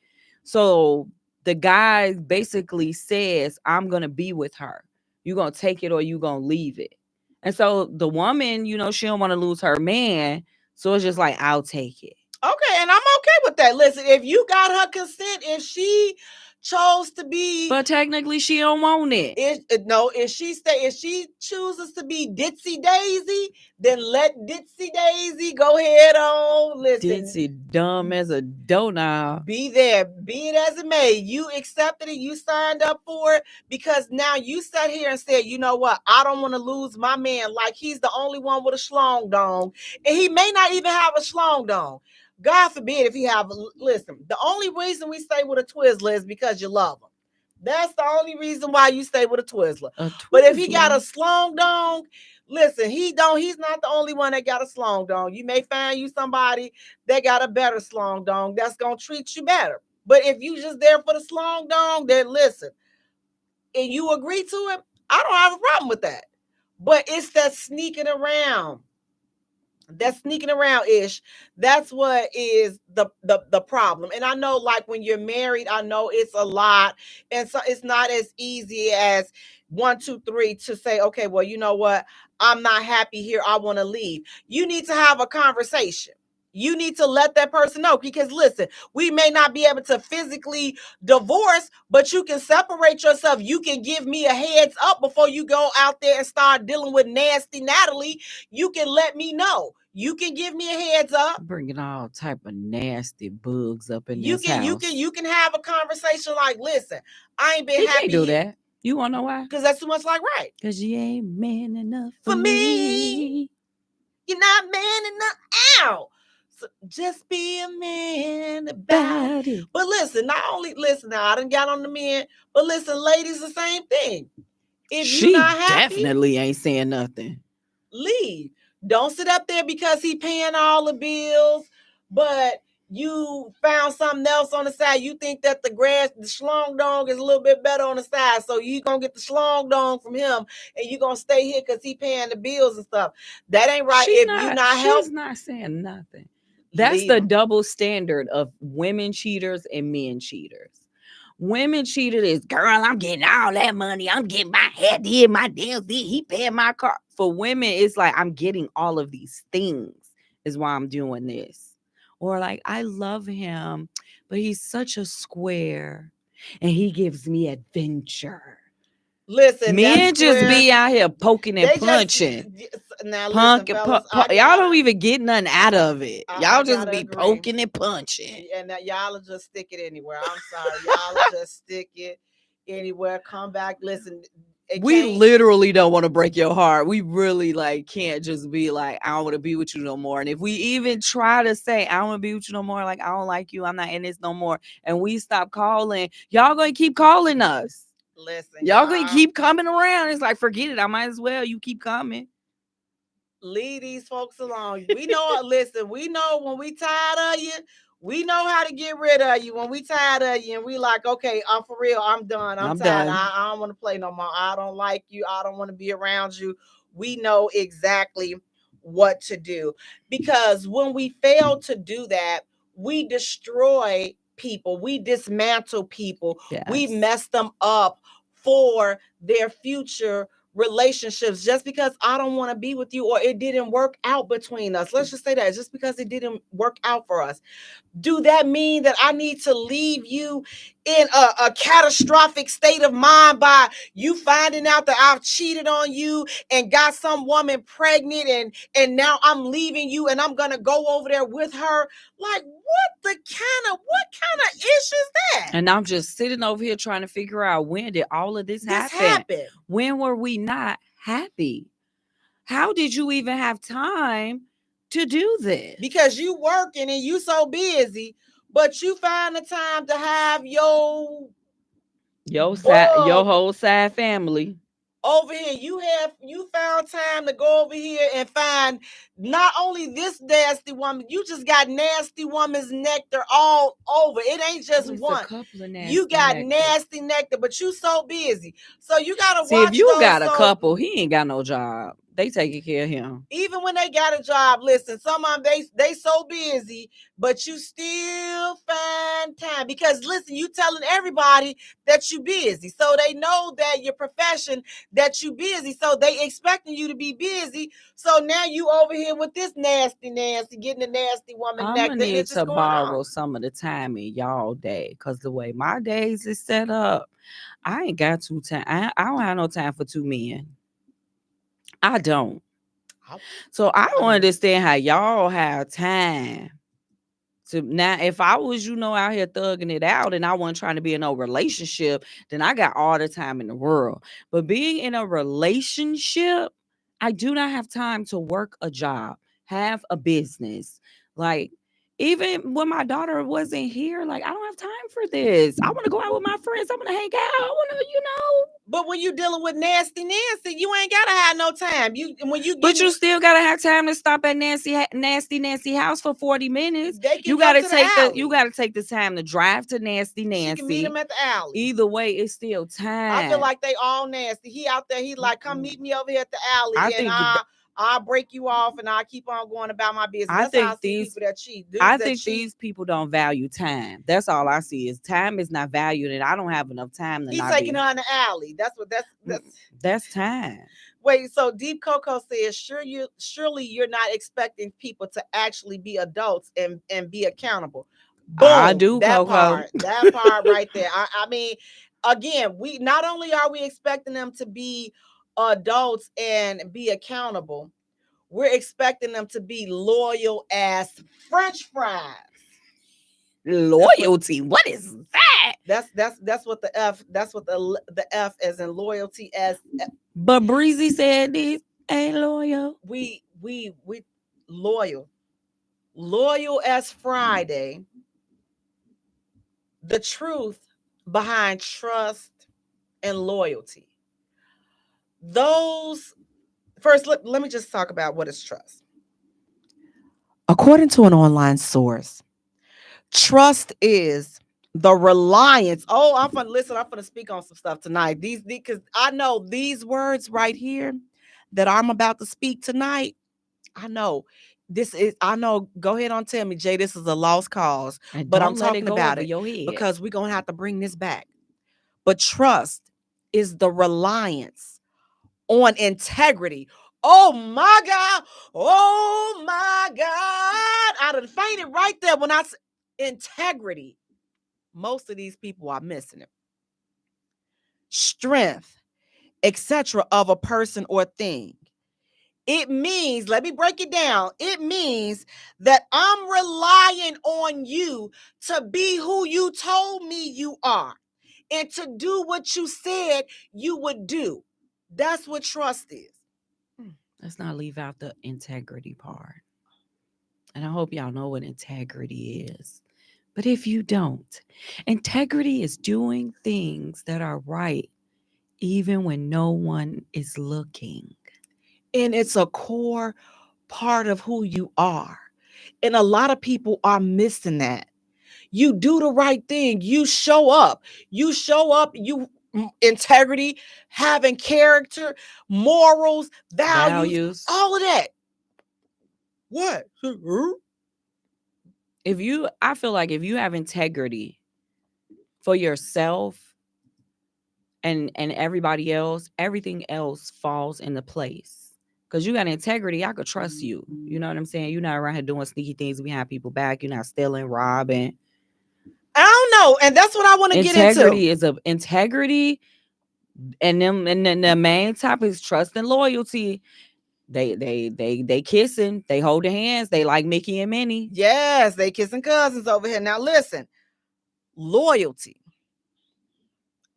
So the guy basically says, I'm going to be with her. You're going to take it or you're going to leave it. And so the woman, she don't want to lose her man. So it's just like, I'll take it. Okay, and I'm okay with that. Listen, if you got her consent, if she chose to be, but technically she don't want it. If she chooses to be Ditsy Daisy, then let Ditsy Daisy go ahead on. Listen, Ditsy dumb as a doorknob. Be there, be it as it may. You accepted it, you signed up for it, because now you sat here and said, you know what, I don't want to lose my man, like he's the only one with a schlong dong, and he may not even have a schlong dong. God forbid if he have. Listen, the only reason we stay with a Twizzler is because you love him. That's the only reason why you stay with a Twizzler. But if he got a slong dong, listen, he's not the only one that got a slong dong. You may find you somebody that got a better slong dong that's gonna treat you better. But if you just there for the slong dong, then listen, and you agree to it, I don't have a problem with that. But it's that sneaking around. That sneaking around ish, that's what is the problem. And I know, like, when you're married, I know it's a lot, and so it's not as easy as 1 2 3 to say, okay, well, you know what, I'm not happy here, I want to leave. You need to have a conversation. You need to let that person know, because listen, we may not be able to physically divorce, but you can separate yourself. You can give me a heads up before you go out there and start dealing with nasty Natalie. You can let me know. You can give me a heads up. Bringing all type of nasty bugs up in You this can house. you can have a conversation like, listen, I ain't been he happy. Can't do that. You wanna know why? Because that's too much like right. Because you ain't man enough for me. You're not man enough. Ow. So just be a man about it. But listen, not only listen, now I done got on the men, but listen, ladies, the same thing. If she you're not happy, definitely ain't saying nothing. Leave. Don't sit up there because he paying all the bills, but you found something else on the side. You think that the schlong dong is a little bit better on the side, so you gonna get the schlong dong from him, and you gonna stay here because he paying the bills and stuff. That ain't right. She's not saying nothing. That's the double standard of women cheaters and men cheaters. Women cheated is, girl, I'm getting all that money. I'm getting my hair did, my nails did. He paid my car. For women, it's like, I'm getting all of these things is why I'm doing this. Or like, I love him, but he's such a square and he gives me adventure. Listen, men just be out here poking and punching. Y'all don't even get nothing out of it. Y'all just be poking and punching. And y'all will just stick it anywhere. I'm sorry. Y'all will just stick it anywhere. Come back. Listen. We literally don't want to break your heart. We really can't just be like, I don't want to be with you no more. And if we even try to say, I don't want to be with you no more, like, I don't like you, I'm not in this no more, and we stop calling, y'all gonna keep calling us. Listen, y'all gonna keep coming around. It's like, forget it. I might as well. You keep coming. Leave these folks alone. We know. Listen, we know when we tired of you. We know how to get rid of you when we tired of you, and we like, okay, I'm for real. I'm done. I'm tired. I don't want to play no more. I don't like you. I don't want to be around you. We know exactly what to do, because when we fail to do that, we destroy people. We dismantle people. Yes. We mess them up for their future relationships just because I don't want to be with you or it didn't work out between us. Let's just say that just because it didn't work out for us. Do that mean that I need to leave you in a catastrophic state of mind by you finding out that I've cheated on you and got some woman pregnant and now I'm leaving you and I'm gonna go over there with her? Like what kind of issue is that? And I'm just sitting over here trying to figure out, when did all of this happen? When were we not happy? How did you even have time to do this? Because you working and you so busy, but you find the time to have your whole side family over here. You found time to go over here and find not only this nasty woman, you just got nasty woman's nectar all over. It ain't just one. You got nasty nectar, but you so busy. So you gotta watch. If you got a couple, he ain't got no job. They taking care of him. Even when they got a job, listen, some of them, they so busy, but you still find time. Because listen, you telling everybody that you busy. So they know that your profession, that you busy. So they expecting you to be busy. So now you over here with this nasty, getting a nasty woman. I'm gonna need to borrow some of the time in y'all day. Because the way my days is set up, I ain't got time. I don't have no time for two men. I don't. So I don't understand how y'all have time to. Now, if I was, out here thugging it out and I wasn't trying to be in no relationship, then I got all the time in the world. But being in a relationship, I do not have time to work a job, have a business. Like, even when my daughter wasn't here, like, I don't have time for this. I want to go out with my friends. I want to hang out. I want to, But when you dealing with nasty Nancy, you ain't gotta have no time. But you still gotta have time to stop at nasty house for 40 minutes. You gotta take the time to drive to nasty Nancy. You can meet him at the alley. Either way, it's still time. I feel like they all nasty. He out there. He like, come meet me over here at the alley. I'll break you off and I'll keep on going about my business. That's how I see people that cheat. These people don't value time. That's all I see is time is not valued, and I don't have enough time to. He's taking her in the alley. That's time. Wait, so Deep Coco says, surely you're not expecting people to actually be adults and be accountable. Boom, I do, that Coco. That part right there. I mean, again, we not only are we expecting them to be adults and be accountable, we're expecting them to be loyal as French fries. Loyalty, what is that? That's what the F. That's what the F as in loyalty as. But Breezy said this ain't loyal. We loyal as Friday. The truth behind trust and loyalty. Those first, let me just talk about what is trust. According to an online source, trust is the reliance. Oh, I'm gonna speak on some stuff tonight. These because I know these words right here that I'm about to speak tonight. I know go ahead on, tell me, Jay, this is a lost cause, but I'm talking about it because we're gonna have to bring this back. But trust is the reliance on integrity. Oh my God. I done fainted right there when I said integrity. Most of these people are missing it. Strength, etc. of a person or thing. It means, let me break it down. It means that I'm relying on you to be who you told me you are and to do what you said you would do. That's what trust is. Let's not leave out the integrity part. And I hope y'all know what integrity is. But if you don't, integrity is doing things that are right, even when no one is looking. And it's a core part of who you are. And a lot of people are missing that. You do the right thing. You show up. Integrity, having character, morals, values, all of that. What? I feel like if you have integrity for yourself and everybody else, everything else falls into place. Because you got integrity, I could trust you. You know what I'm saying? You're not around here doing sneaky things behind people back. You're not stealing, robbing. I don't know, and that's what I want to get into. Integrity is a integrity, and then the main topic is trust and loyalty. They kissing, they holding hands, they like Mickey and Minnie. Yes, they kissing cousins over here. Now listen, loyalty.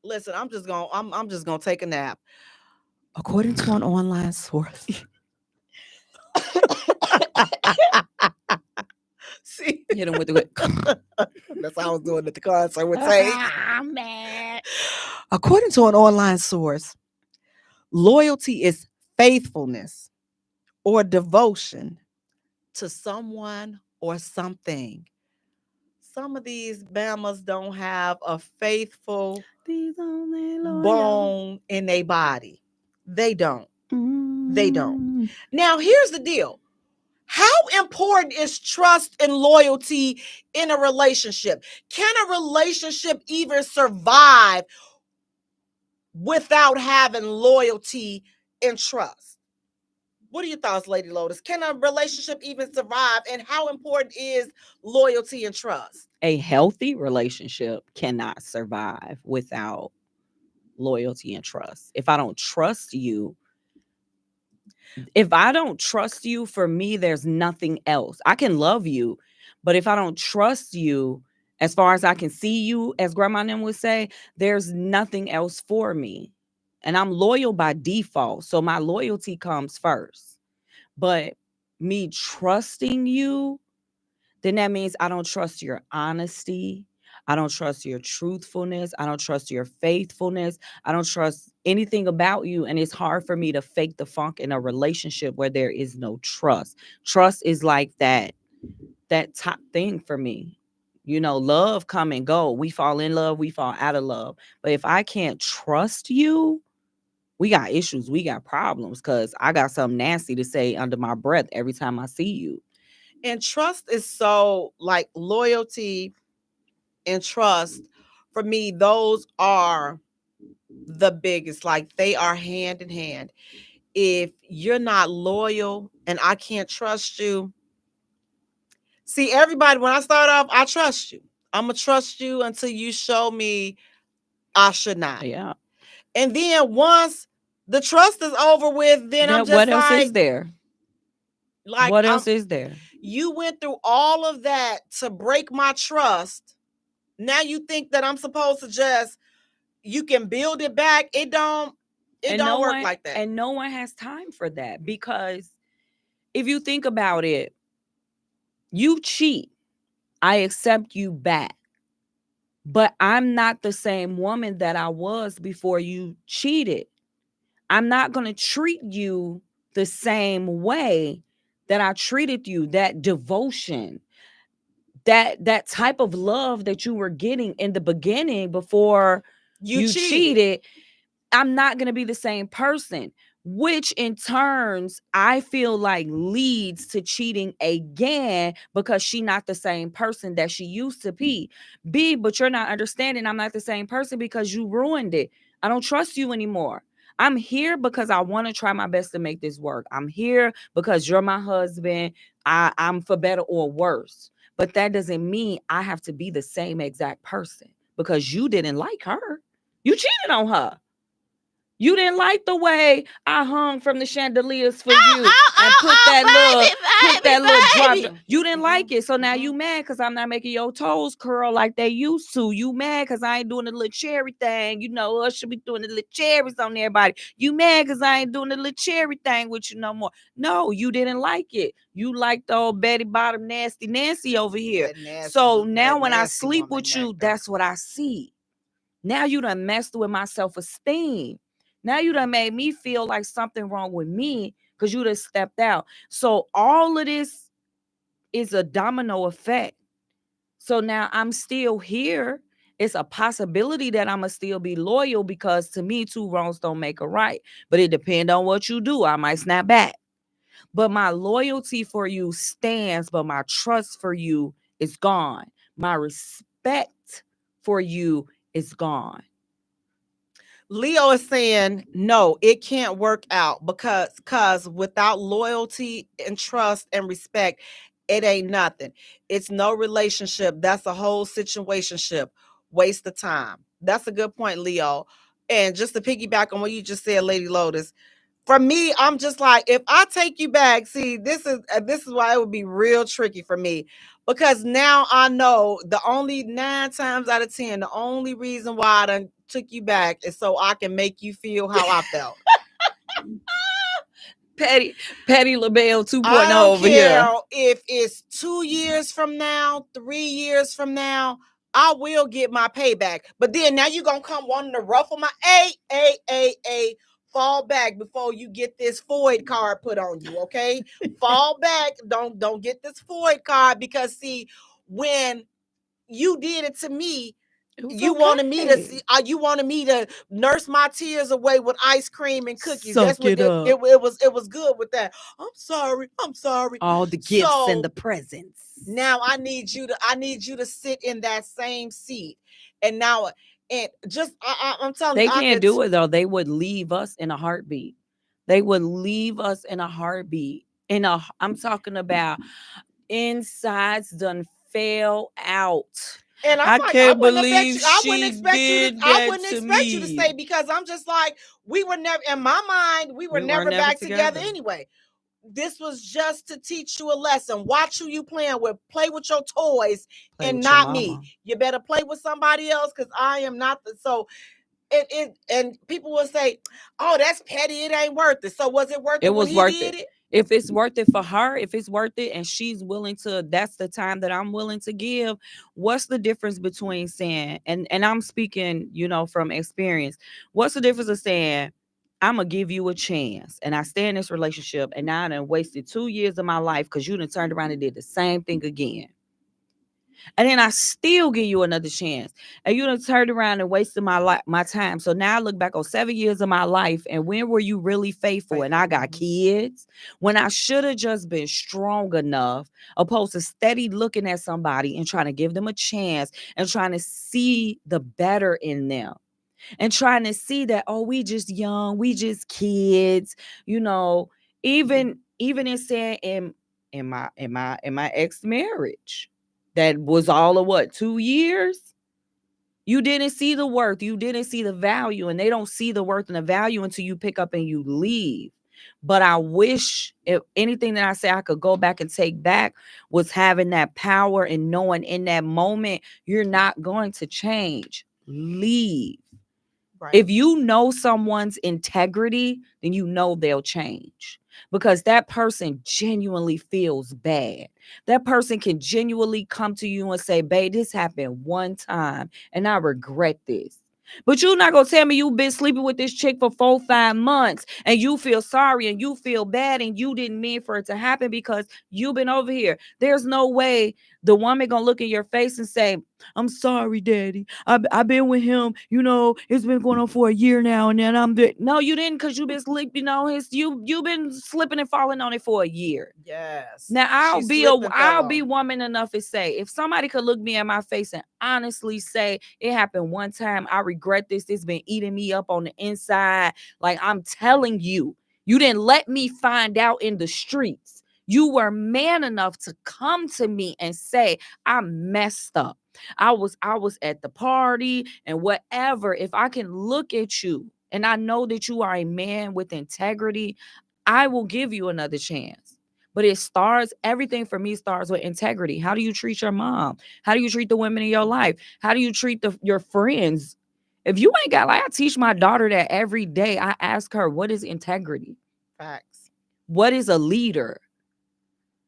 Listen, I'm just gonna take a nap. According to an online source. See, Hit them with the that's how I was doing at the concert with Sage. man. According to an online source, loyalty is faithfulness or devotion to someone or something. Some of these Bamas don't have a faithful bone in their body. They don't. They don't. Now, here's the deal. How important is trust and loyalty in a relationship? Can a relationship even survive without having loyalty and trust? What are your thoughts, Lady Lotus? Can a relationship even survive? And how important is loyalty and trust? A healthy relationship cannot survive without loyalty and trust. If I don't trust you, for me, there's nothing else. I can love you, but if I don't trust you, as far as I can see you, as Grandma and them would say, there's nothing else for me. And I'm loyal by default. So my loyalty comes first. But me trusting you, then that means I don't trust your honesty. I don't trust your truthfulness. I don't trust your faithfulness. I don't trust anything about you. And it's hard for me to fake the funk in a relationship where there is no trust. Trust is like that top thing for me. You know, love come and go. We fall in love, we fall out of love. But if I can't trust you, we got issues. We got problems because I got something nasty to say under my breath every time I see you. And trust is so, like, loyalty and trust, for me, those are the biggest. Like, they are hand in hand. If you're not loyal and I can't trust you, see, everybody, when I start off, I trust you. I'm going to trust you until you show me I should not. Yeah. And then once the trust is over with, then I'm just what else like, is there? Like, what else is there? You went through all of that to break my trust. Now you think that I'm supposed to just, you can build it back. It don't work like that. And no one has time for that, because if you think about it, you cheat, I accept you back. But I'm not the same woman that I was before you cheated. I'm not going to treat you the same way that I treated you. That devotion, that type of love that you were getting in the beginning before you cheated, I'm not going to be the same person, which in turns, I feel like leads to cheating again, because she's not the same person that she used to be. But you're not understanding I'm not the same person because you ruined it. I don't trust you anymore. I'm here because I want to try my best to make this work. I'm here because you're my husband. I'm for better or worse. But that doesn't mean I have to be the same exact person, because you didn't like her. You cheated on her. You didn't like the way I hung from the chandeliers for you and put that little drop. You didn't like it. So now you mad because I'm not making your toes curl like they used to. You mad because I ain't doing the little cherry thing. You know, us should be doing the little cherries on everybody. You mad because I ain't doing the little cherry thing with you no more. No, you didn't like it. You liked the old Betty Bottom nasty Nancy over here. So now when I sleep with you, that's what I see. Now you done messed with my self-esteem. Now you done made me feel like something wrong with me because you done stepped out. So all of this is a domino effect. So now I'm still here. It's a possibility that I'm going to still be loyal, because to me, two wrongs don't make a right. But it depends on what you do. I might snap back. But my loyalty for you stands, but my trust for you is gone. My respect for you is gone. Leo is saying no, it can't work out because without loyalty and trust and respect, it ain't nothing. It's no relationship. That's a whole situationship. Waste of time. That's a good point, Leo. And just to piggyback on what you just said, Lady Lotus, for me, I'm just like, if I take you back, see, this is why it would be real tricky for me, because now I know the only 9 times out of 10, the only reason why I done took you back is so I can make you feel how I felt. Patty LaBelle 2.0 I don't over care here. if it's 2 years from now, 3 years from now, I will get my payback. But then now you're gonna come wanting to ruffle my fall back before you get this Floyd card put on you, okay? Fall back. Don't get this Floyd card, because see, when you did it to me, you wanted me to see, you wanted me to nurse my tears away with ice cream and cookies. That's what it was good with that. I'm sorry. All the gifts and the presents. Now I need you to sit in that same seat. And now, and just I'm telling They you, can't do it though. They would leave us in a heartbeat. They would leave us in a heartbeat. I'm talking about insides done fell out. And I'm I like, can't believe she did I that wouldn't to expect you to me. say, because I'm just like, we were never, in my mind, we were never back together anyway. This was just to teach you a lesson. Watch who you playing with. Play with your toys and not me. You better play with somebody else, because I am not the so. And people will say, "Oh, that's petty. It ain't worth it." So was it worth it? It was when worth he did it. If it's worth it for her, if it's worth it, and she's willing to, that's the time that I'm willing to give. What's the difference between saying, and I'm speaking, from experience. What's the difference of saying, I'm gonna give you a chance, and I stay in this relationship, and now I done wasted 2 years of my life because you done turned around and did the same thing again. And then I still give you another chance. And you done turned around and wasted my time. So now I look back on 7 years of my life, and when were you really faithful? And I got kids. When I should have just been strong enough, opposed to steady looking at somebody and trying to give them a chance and trying to see the better in them. And trying to see that, oh, we just young, we just kids, even in saying in my ex-marriage, that was all of what, 2 years? You didn't see the worth, you didn't see the value, and they don't see the worth and the value until you pick up and you leave. But I wish, if anything that I say I could go back and take back, was having that power and knowing in that moment you're not going to change. Leave. Right. If you know someone's integrity, then you know they'll change, because that person genuinely feels bad. That person can genuinely come to you and say, babe, this happened one time and I regret this. But you're not going to tell me you've been sleeping with this chick for 4-5 months and you feel sorry and you feel bad and you didn't mean for it to happen because you've been over here. There's no way the woman going to look in your face and say, I'm sorry, daddy. I've been with him. It's been going on for a year now, and then no, you didn't, because you've been sleeping on his. You've been slipping and falling on it for a year. Yes. Now I'll be woman enough to say, if somebody could look me in my face and honestly say it happened one time, I regret this. It's been eating me up on the inside. Like, I'm telling you, you didn't let me find out in the streets. You were man enough to come to me and say, I messed up. I was at the party and whatever. If I can look at you and I know that you are a man with integrity, I will give you another chance. But everything for me starts with integrity. How do you treat your mom? How do you treat the women in your life? How do you treat your friends? If you ain't got, like, I teach my daughter that every day. I ask her, what is integrity? Facts. What is a leader?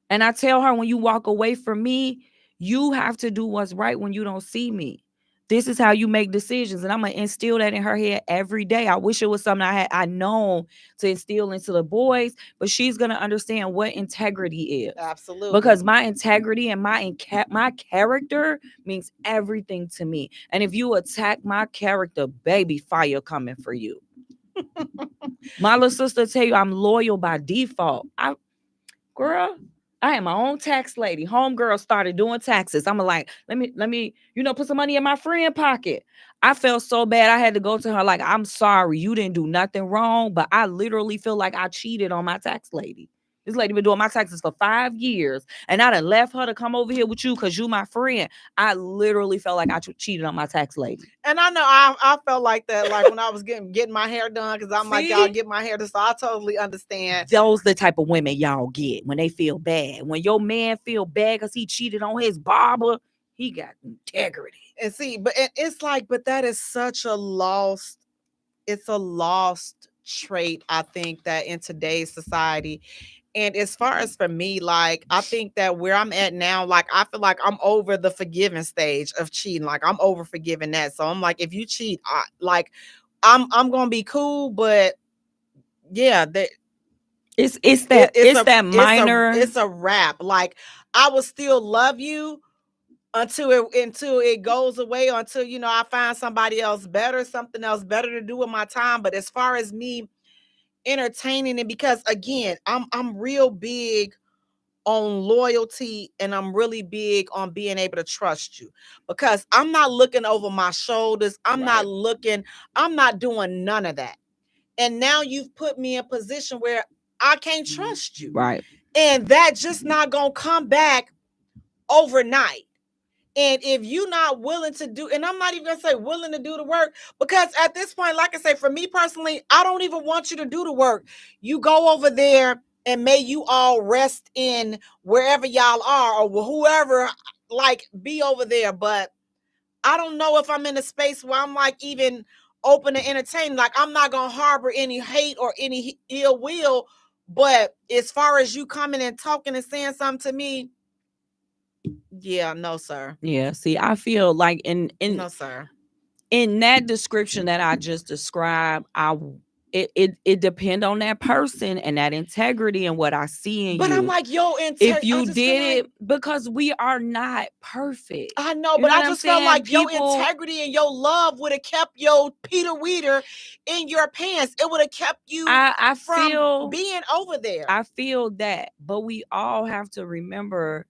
And I tell her, when you walk away from me, you have to do what's right when you don't see me. This is how you make decisions. And I'm going to instill that in her head every day. I wish it was something I known to instill into the boys, but she's going to understand what integrity is. Absolutely. Because my integrity and my character means everything to me. And if you attack my character, baby, fire coming for you. My little sister tell you I'm loyal by default. Girl, I am my own tax lady. Homegirl started doing taxes. I'm like, let me, put some money in my friend pocket. I felt so bad. I had to go to her like, I'm sorry, you didn't do nothing wrong, but I literally feel like I cheated on my tax lady. This lady been doing my taxes for 5 years, and I done left her to come over here with you because you my friend. I literally felt like I cheated on my tax lady. And I know I felt like that, like when I was getting my hair done, because I'm like, y'all get my hair done. So I totally understand. Those the type of women y'all get when they feel bad. When your man feel bad because he cheated on his barber, he got integrity. And see, but it's like, but that is such a lost, it's a lost trait, I think, that in today's society. And as far as for me, like, I think that where I'm at now, like, I feel like I'm over the forgiving stage of cheating. Like, I'm over forgiving that. So I'm like, if you cheat, I'm gonna be cool, but yeah, that it's that minor. It's a wrap. Like, I will still love you until it goes away, or until, you know, I find somebody else better, something else better to do with my time. But as far as me entertaining it, because again, I'm real big on loyalty, and I'm really big on being able to trust you, because I'm not looking over my shoulders. I'm not doing none of that. And now you've put me in a position where I can't trust you. Right. And that just not gonna come back overnight. And if you're not willing to do, and I'm not even gonna say willing to do the work, because at this point, like I say, for me personally, I don't even want you to do the work. You go over there, and may you all rest in wherever y'all are, or whoever, like, be over there. But I don't know if I'm in a space where I'm like even open to entertain. Like, I'm not gonna harbor any hate or any ill will. But as far as you coming and talking and saying something to me, yeah, no, sir. Yeah, see, I feel like No, sir. in that description that I just described, it depend on that person and that integrity and what I see in but you. I'm like, yo, if you did it, because we are not perfect. I know, but I just felt like your integrity and your love would have kept your Peter Weeder in your pants. It would have kept you from being over there. I feel that, but we all have to remember,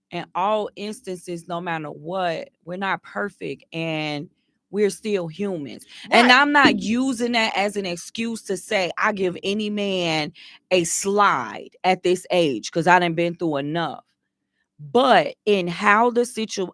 in all instances, no matter what, we're not perfect and we're still humans. Right. And I'm not using that as an excuse to say I give any man a slide at this age, because I done been through enough. But in how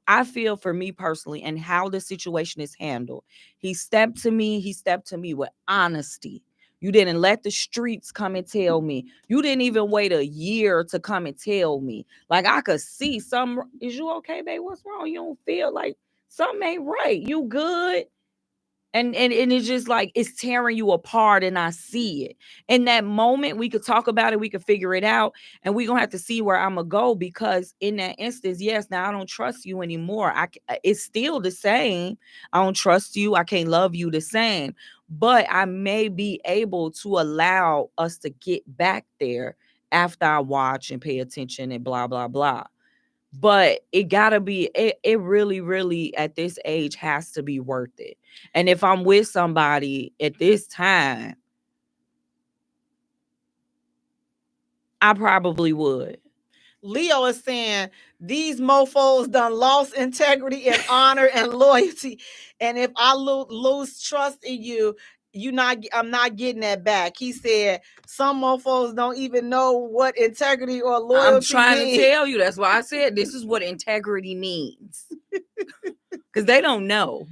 I feel, for me personally, and how the situation is handled, he stepped to me with honesty. You didn't let the streets come and tell me. You didn't even wait a year to come and tell me. Like, I could see is you okay, babe? What's wrong? You don't feel like something ain't right. You good? And it's just like, it's tearing you apart, and I see it. In that moment, we could talk about it, we could figure it out, and we're going to have to see where I'm going to go, because in that instance, yes, now I don't trust you anymore. It's still the same. I don't trust you. I can't love you the same. But I may be able to allow us to get back there after I watch and pay attention and blah, blah, blah. But it gotta be, it really, really at this age has to be worth it. And if I'm with somebody at this time, I probably would. Leo is saying these mofos done lost integrity and honor and loyalty. And if I lose trust in you, I'm not getting that back. He said some mofos don't even know what integrity or loyalty I'm trying to tell you. That's why I said this is what integrity means. Because they don't know.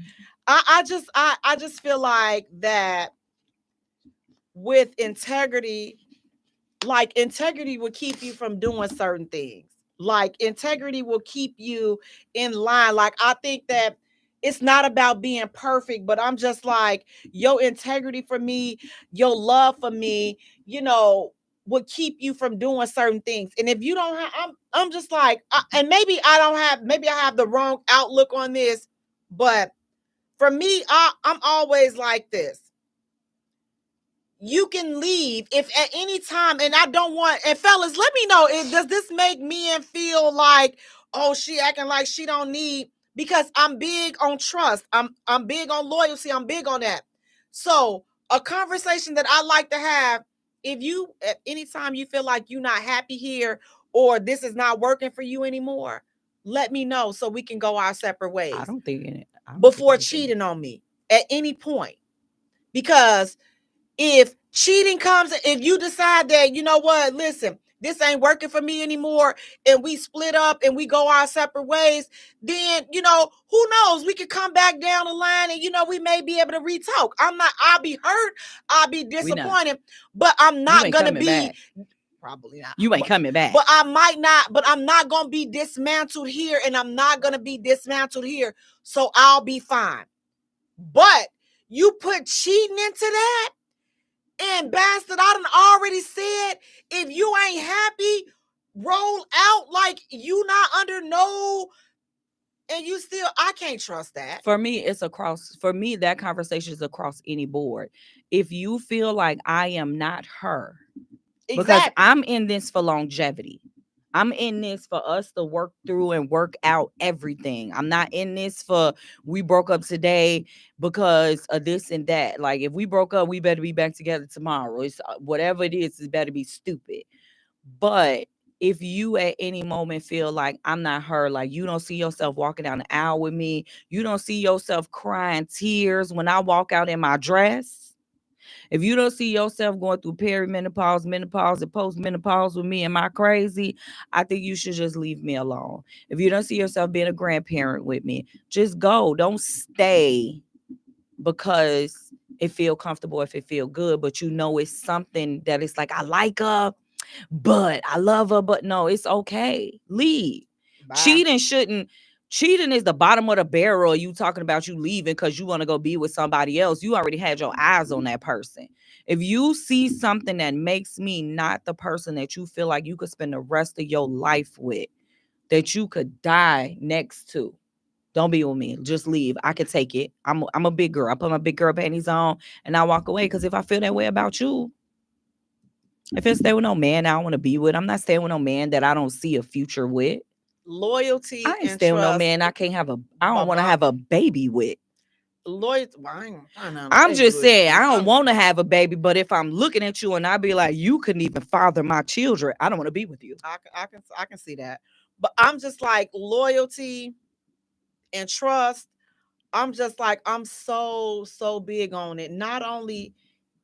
I just feel like that with integrity, like, integrity will keep you from doing certain things. Like, integrity will keep you in line. Like, I think that it's not about being perfect, but I'm just like, your integrity for me, your love for me, you know, will keep you from doing certain things. And if you don't have, I'm just like, and maybe I have the wrong outlook on this, but for me, I'm always like this. You can leave if at any time, and I don't want, and fellas, let me know, does this make men feel like, oh, she acting like she don't need, because I'm big on trust. I'm big on loyalty. I'm big on that. So a conversation that I like to have, if you, at any time you feel like you're not happy here, or this is not working for you anymore, let me know so we can go our separate ways. I don't think before cheating on me. at any point. Because if cheating comes, if you decide that, you know what, listen, this ain't working for me anymore, and we split up and we go our separate ways, then, you know, who knows? We could come back down the line and, you know, we may be able to retalk. I'll be hurt. I'll be disappointed, but I'm not going to be, back. probably not. You ain't coming back. But I'm not going to be dismantled here, and I'm not going to be dismantled here. So I'll be fine. But you put cheating into that, and bastard, I done already said, if you ain't happy, roll out like you not under no, and you still, I can't trust that. For me, that conversation is across any board. If you feel like I am not her, because I'm in this for longevity. I'm in this for us to work through and work out everything. I'm not in this for we broke up today because of this and that. Like, if we broke up, we better be back together tomorrow. It's whatever it is, it better be stupid. But if you at any moment feel like I'm not her, like you don't see yourself walking down the aisle with me, you don't see yourself crying tears when I walk out in my dress, if you don't see yourself going through perimenopause, menopause, and postmenopause with me, am I crazy? I think you should just leave me alone. If you don't see yourself being a grandparent with me, just go. Don't stay because it feel comfortable, if it feel good, but you know it's something that it's like, I like her, but I love her, but no, it's okay. Leave. Bye. Cheating is the bottom of the barrel. You talking about you leaving because you want to go be with somebody else. You already had your eyes on that person. If you see something that makes me not the person that you feel like you could spend the rest of your life with, that you could die next to, don't be with me. Just leave. I can take it. I'm a big girl. I put my big girl panties on and I walk away, because if I feel that way about you, if I stay with no man I don't want to be with, I'm not staying with no man that I don't see a future with. Loyalty. I ain't staying with no man I don't want to have a baby with. Loyalty. I'm just saying, I don't want to have a baby, but if I'm looking at you and I be like, you couldn't even father my children, I don't want to be with you. I can see that. But I'm just like, loyalty and trust, I'm just like, I'm so big on it. Not only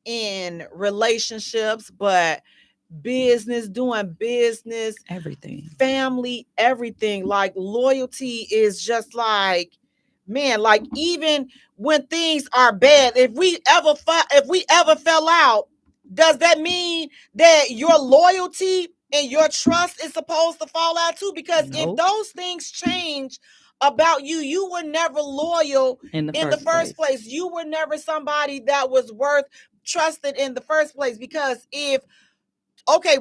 in relationships, but business, doing business, everything, family, everything. Like, loyalty is just like, man, like, even when things are bad, if we ever fell out, does that mean that your loyalty and your trust is supposed to fall out too? Because if those things change about you, you were never loyal in the first place. You were never somebody that was worth trusted in the first place. Because if, okay,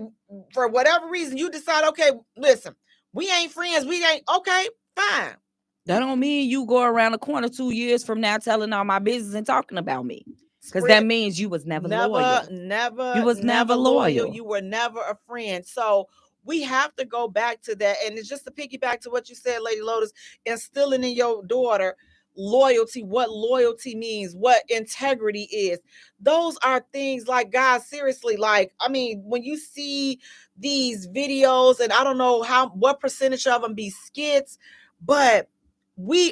for whatever reason you decide, okay, listen, we ain't friends, we ain't, okay, fine. That don't mean you go around the corner 2 years from now telling all my business and talking about me. Because that means you was never loyal. You was never loyal. You were never a friend. So we have to go back to that. And it's just to piggyback to what you said, Lady Lotus, instilling in your daughter loyalty, what loyalty means, what integrity is. Those are things like, guys, seriously, like, I mean, when you see these videos, and I don't know what percentage of them be skits, but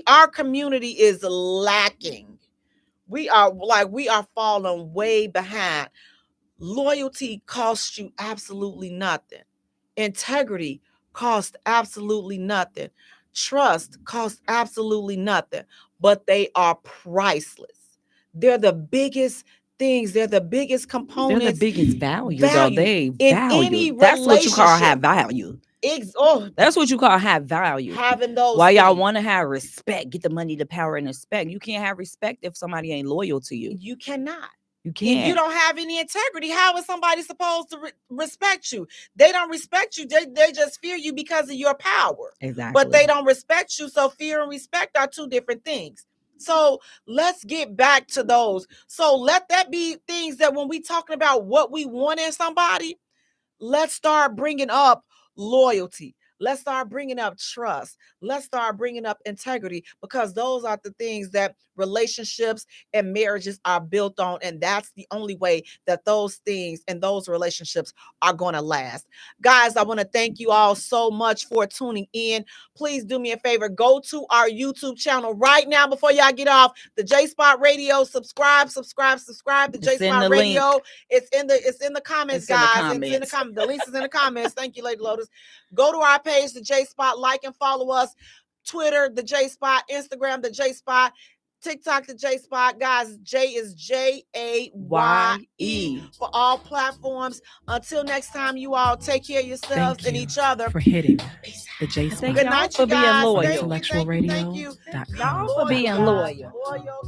our community is lacking. We are falling way behind. Loyalty costs you absolutely nothing. Integrity costs absolutely nothing. Trust costs absolutely nothing, but they are priceless. They're the biggest things. They're the biggest components. They're the biggest value. Though. They value. That's what you call have value. That's what you call have value. Having those. Why y'all want to have respect? Get the money, the power, and respect. You can't have respect if somebody ain't loyal to you. You cannot. You can't. If you don't have any integrity, how is somebody supposed to respect you? They don't respect you. They just fear you because of your power. Exactly. But they don't respect you. So fear and respect are two different things. So let's get back to those. So let that be things that when we talking about what we want in somebody, let's start bringing up loyalty. Let's start bringing up trust. Let's start bringing up integrity, because those are the things that relationships and marriages are built on. And that's the only way that those things and those relationships are going to last. Guys, I want to thank you all so much for tuning in. Please do me a favor. Go to our YouTube channel right now before y'all get off. The J Spot Radio. Subscribe. The J Spot Radio. Link. It's in the comments, guys. It's in the comments. The links is in the comments. Thank you, Lady Lotus. Go to our page, the J Spot. Like and follow us. Twitter, the J Spot. Instagram, the J Spot. TikTok, the J Spot. Guys, J is JAYE for all platforms. Until next time, you all take care of yourselves and each other. For hitting the J Spot. Good night, for you guys. being loyal. Thank you. IntellectualRadio.com. Y'all for being loyal. Loyal